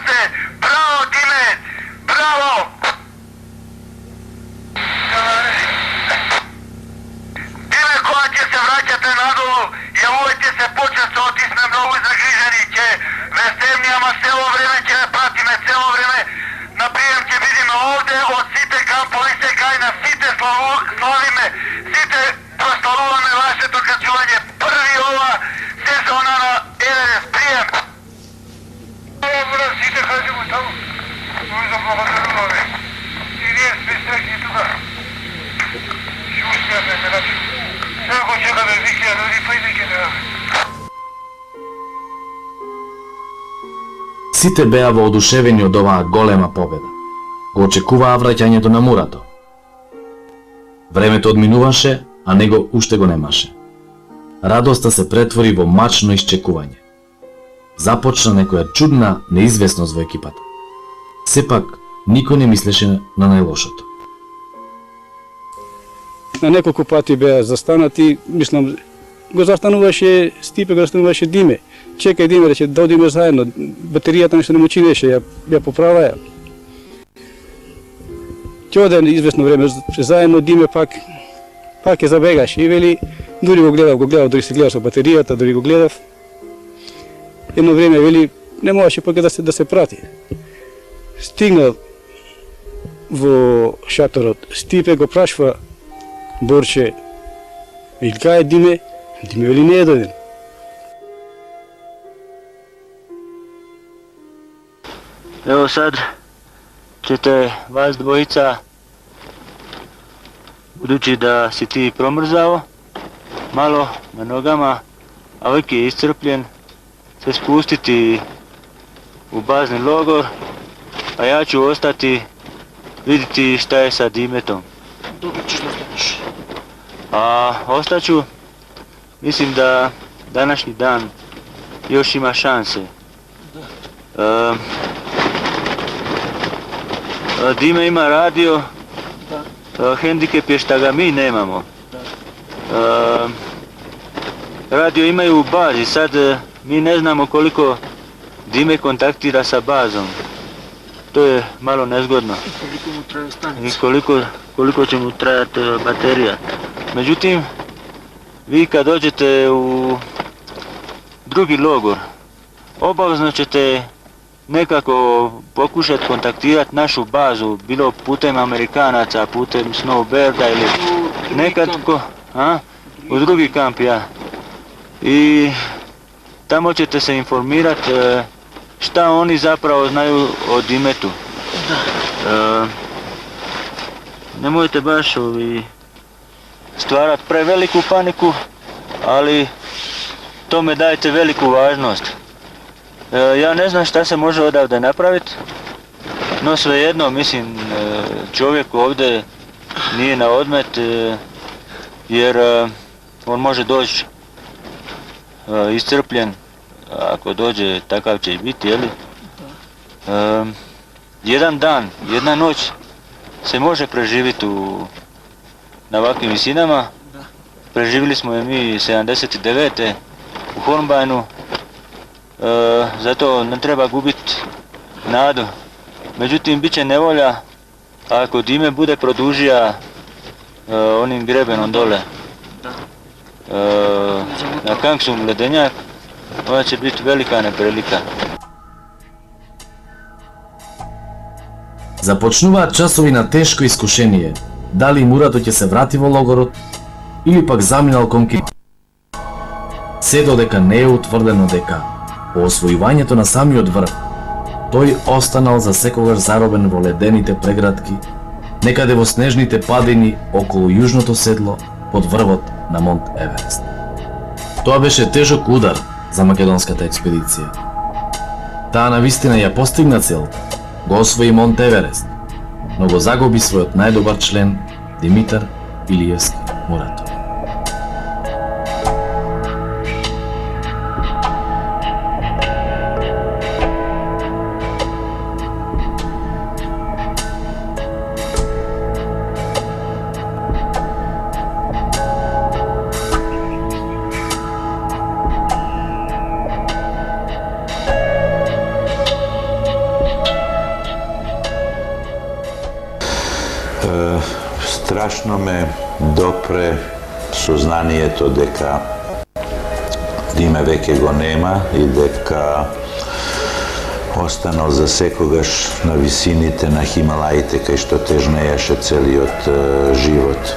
се. Браво, Диме! Браво! Диме, кога ќе се враќате надолу, јавувајте се почесто, оти сме многу загрижени, ќе ве стемни, ама цело време ќе ве пратиме, цело време на прием ќе видиме овде, од сите кампови се кај на сите славиме, сите прославуваме вашето качување. Први ова сезона на Еверест, прием! Сите кажемо таму, noi да благодаруваме. И ние сме среќни тука. Шустијаме, значи. Сега го чекаме викија, люди, па иде ќе да...
Сите беа воодушевени од оваа голема победа. Го очекуваа враќањето на Мурато. Времето одминуваше, а него уште го немаше. Радоста се претвори во мачно исчекување. Започна некоја чудна неизвестност во екипата. Сепак, никој не мислеше на најлошото.
На неколку пати беа застанати, мислам, го застануваше Стипе, го застануваше Диме. Чекај Диме, рече, да одиме заедно. Батеријата нешто не му чинеше, ја поправаја. Ќе оде известно време заедно, Диме пак ја забегаше и вели, дури го гледав, дури се гледав со батеријата, дури го гледав. Едно време вели, не можеше пак да се прати. Стигнал во шаторот, Стипе го прашва Борче, вели, кај е Диме? Диме вели, не е доден.
Evo sad ćete vas dvojica, budući da si ti promrzao malo na nogama, a uvijek je iscrpljen, se spustiti u bazni logor, a ja ću ostati vidjeti šta je sa Dimetom.
Dobro ćeš da ostaneš.
A ostaću, mislim da današnji dan još ima šanse. Dime ima radio, hendikep je šta ga mi nemamo. Radio imaju u bazi, sad mi ne znamo koliko Dime kontaktira sa bazom. To je malo nezgodno. I koliko će mu trajati baterija. Međutim, vi kad dođete u drugi logor, obavezno ćete nekako pokušati kontaktirati našu bazu, bilo putem Amerikanaca, putem Snowbirda ili nekako, u drugi kamp, ja. I tamo ćete se informirati šta oni zapravo znaju o Dimetu. Nemojte baš stvarati preveliku paniku, ali tome dajte veliku važnost. Ja ne znam šta se može odavde napraviti, no svejedno, mislim, čovjek ovdje nije na odmet, jer on može doći iscrpljen, ako dođe takav će i biti, jeli? Jedan dan, jedna noć se može preživjeti na ovakvim visinama. Preživjeli smo je mi 79. u Hornbeinu, zato ne treba gubiti nadu. Međutim, bit će nevolja ako Dime bude produžija onim grebenom dole na Kangsum ledenjak, ona će biti velika neprilika.
Започнуваат часови на тешко искушение, дали Мурато ќе се врати во логорот или пак заминал кон Кип. Се додека не е утврдено дека по освојувањето на самиот врв, тој останал за секогаш заробен во ледените преградки, некаде во снежните падини околу јужното седло под врвот на Монт Еверест. Тоа беше тежок удар за македонската експедиција. Таа навистина ја постигна целта, го освои Монт Еверест, но го загуби својот најдобар член Димитар Илиевски Мурато.
Страшно ме допре сознанието дека Диме веќе го нема и дека останал за секогаш на висините на Хималаите, кај што тежнееше целиот живот.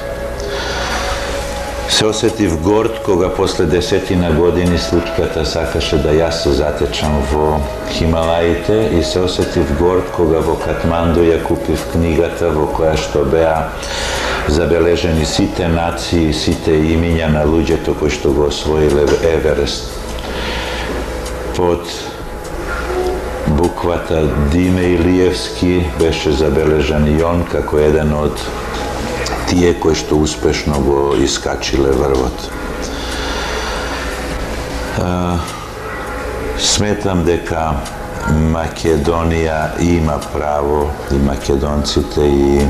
Се осетив горд кога после 10 години случката сакаше да јас се затечам во Хималаите и се осетив горд кога во Катманду ја купив книгата во која што беа забележени сите нации, сите имиња на луѓето кои што го освоиле Еверест. Под буквата Диме Илиевски беше забележан и он како еден од тие кои што успешно го искачиле врвот. Сметам дека Македонија има право и македонците и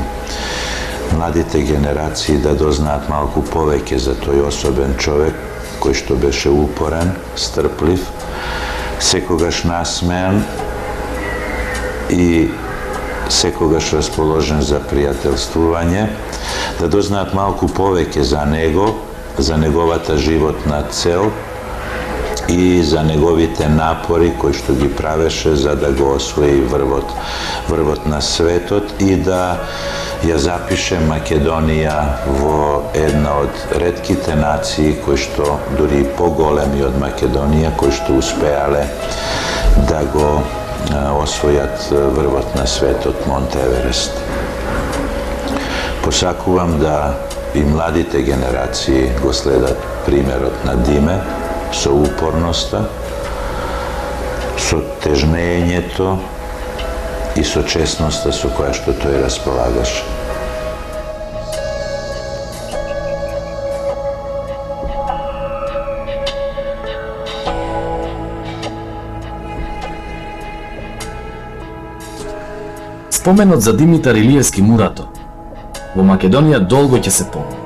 младите генерации да дознаат малку повеќе за тој особен човек кој што беше упорен, стрплив, секогаш насмеан и секогаш расположен за пријателствување, да дознаат малку повеќе за него, за неговата животна цел и за неговите напори кои што ги правеше за да го освои врвот на светот и да ја запише Македонија во една од ретките нации кои што дури поголеми од Македонија, кои што успеале да го освојат врвот на светот Монт Еверест. Посакувам да и младите генерации го следат примерот на Диме со упорноста, со тежнењето и со честноста со која што тој располагаше.
Споменот за Димитар Илиевски Мурато во Македонија долго ќе се помни.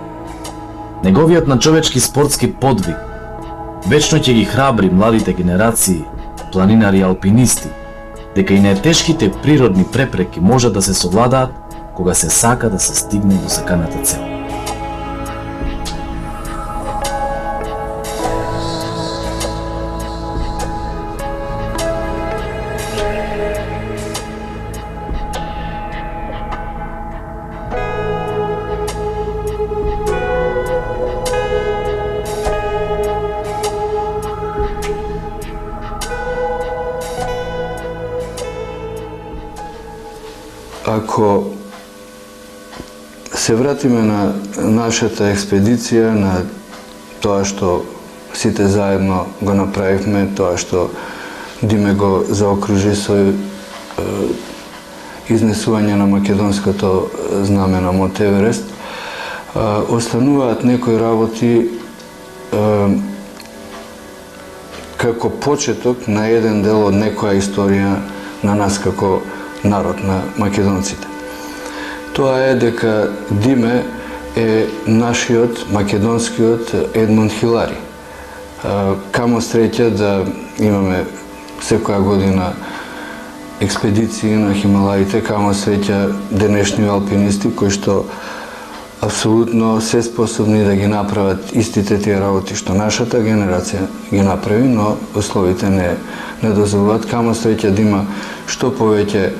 Неговиот начовечки спортски подвиг вечно ќе ги храбри младите генерации, планинари и алпинисти, дека и најтешките природни препреки можат да се совладаат кога се сака да се стигне до саканата цел.
Ако се вратиме на нашата експедиција, на тоа што сите заедно го направивме, тоа што Диме го заокружи со изнесување на македонското знаме на Монт Еверест, остануваат некои работи како почеток на еден дел од некоја историја на нас како народ на македонците. Тоа е дека Диме е нашиот македонскиот Едмунд Хилари. Камо среќа да имаме секоја година експедиции на Хималаите, камо среќа денешни алпинисти кои што апсолутно се способни да ги направат истите тие работи што нашата генерација ги направи, но условите не дозволуваат. Камо среќа да има што повеќе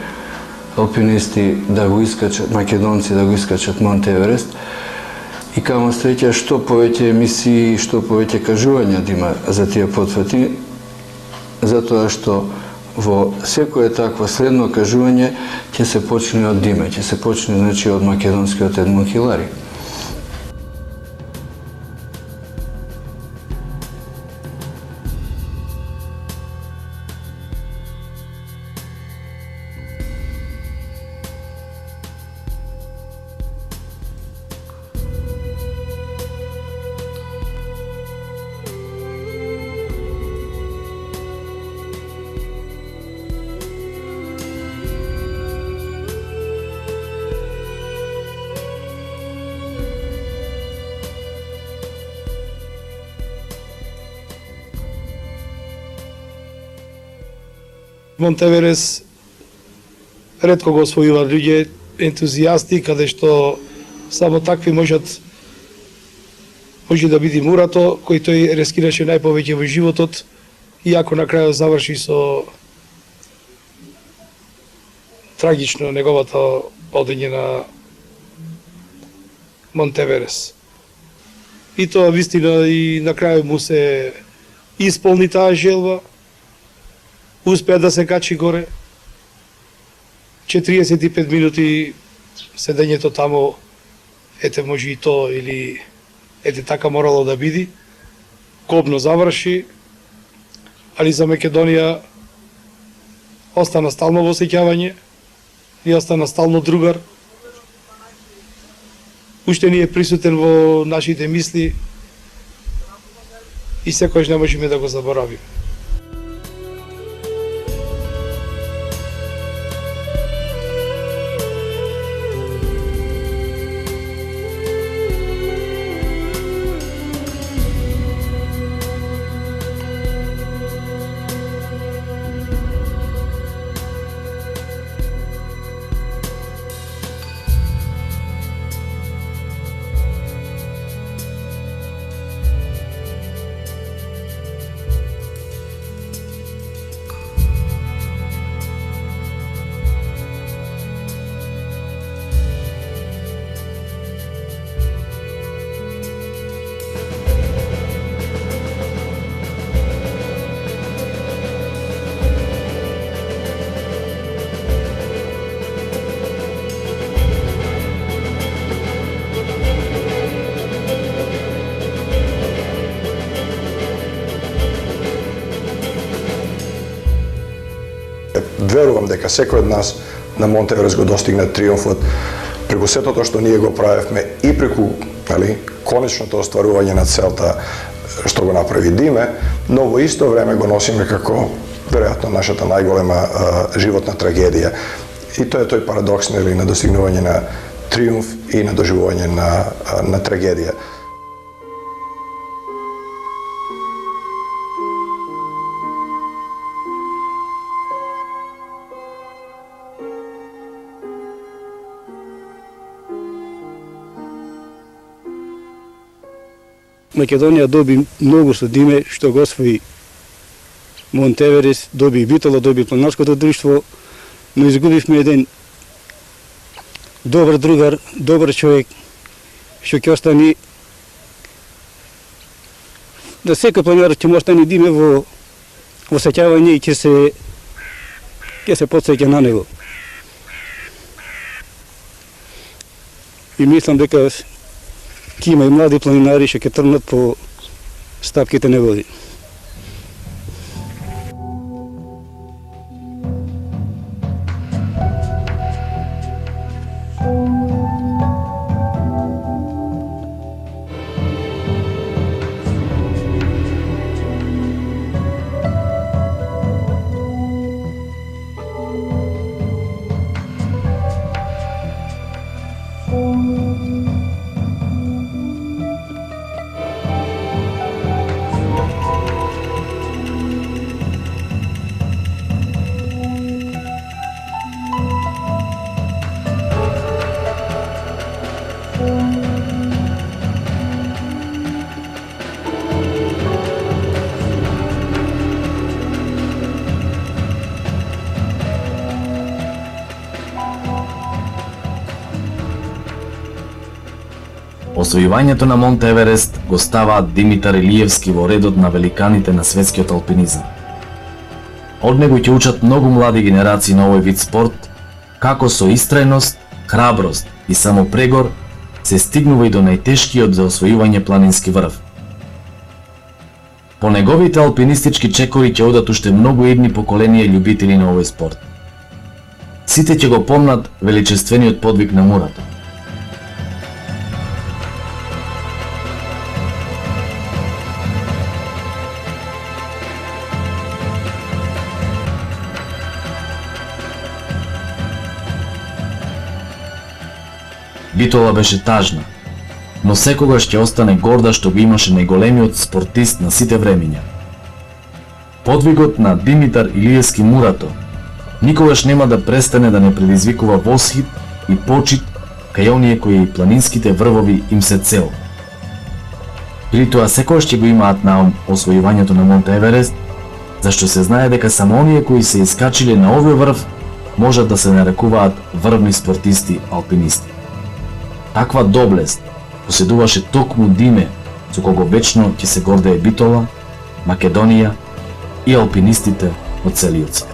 алпинисти да го искачат, македонци да го искачат Монт Еверест, и камо среќа што повеќе емисии, што повеќе кажувања да има за тие потфати, затоа што во секое такво следно кажување ќе се почне од Диме, ќе се почне значи од македонскиот Едмунд Хилари.
Монт Еверест ретко го освојуваат луѓе, ентузијасти, каде што само такви може да биде Мурато, кој тој рискираше најповеќе во животот, иако на крајот заврши со трагично неговото одење на Монтеверес. И тоа вистина и на крај му се исполни таа желба, успеа да се качи горе. 45 минути седењето тамо, ете може и то, или ете така морало да биде, кобно заврши, али за Македонија остана стално во сеќавање, и остана стално другар. Уште ни е присутен во нашите мисли и секојаш не можеме да го заборавиме.
Верувам дека секој од нас на Монтеверес го достигна триумфот преку сето тоа што ние го правевме и преку конечното остварување на целта што го направи Диме, но во исто време го носиме како веројатно нашата најголема животна трагедија. И тоа е тој парадокс на достигнување на триумф и на доживување на трагедија.
Македонија доби многу со Диме, што го освои Монтеверес, доби Битола, доби планинарското друштво, но изгубивме еден добар другар, добар човек, што ќе остани да секој планинар ќе му остане Диме во сеќавање и ќе се потсеќа на него. И мислам дека ќе има и млади планинари што ќе тргнат по стапките негови.
Освојувањето на Монт Еверест го ставаат Димитар Илиевски во редот на великаните на светскиот алпинизам. Од него ќе учат многу млади генерации на овој вид спорт, како со истрајност, храброст и самопрегор се стигнува и до најтешкиот за освојување планински врв. По неговите алпинистички чекори ќе одат уште многу идни поколенија љубители на овој спорт. Сите ќе го помнат величествениот подвиг на Мурато. Битола беше тажна, но секогаш ќе остане горда што го имаше најголемиот спортист на сите времиња. Подвигот на Димитар Илиевски Мурато никогаш нема да престане да не предизвикува восхит и почит кај оние кои планинските врвови им се цел. При тоа секојаш ќе го имаат на ум освојувањето на Монт Еверест, зашто се знае дека само оние кои се искачиле на овој врв можат да се нарекуваат врвни спортисти алпинисти. Таква доблест поседуваше токму Диме, со кого вечно ќе се гордее Битола, Македонија и алпинистите од целиот свет.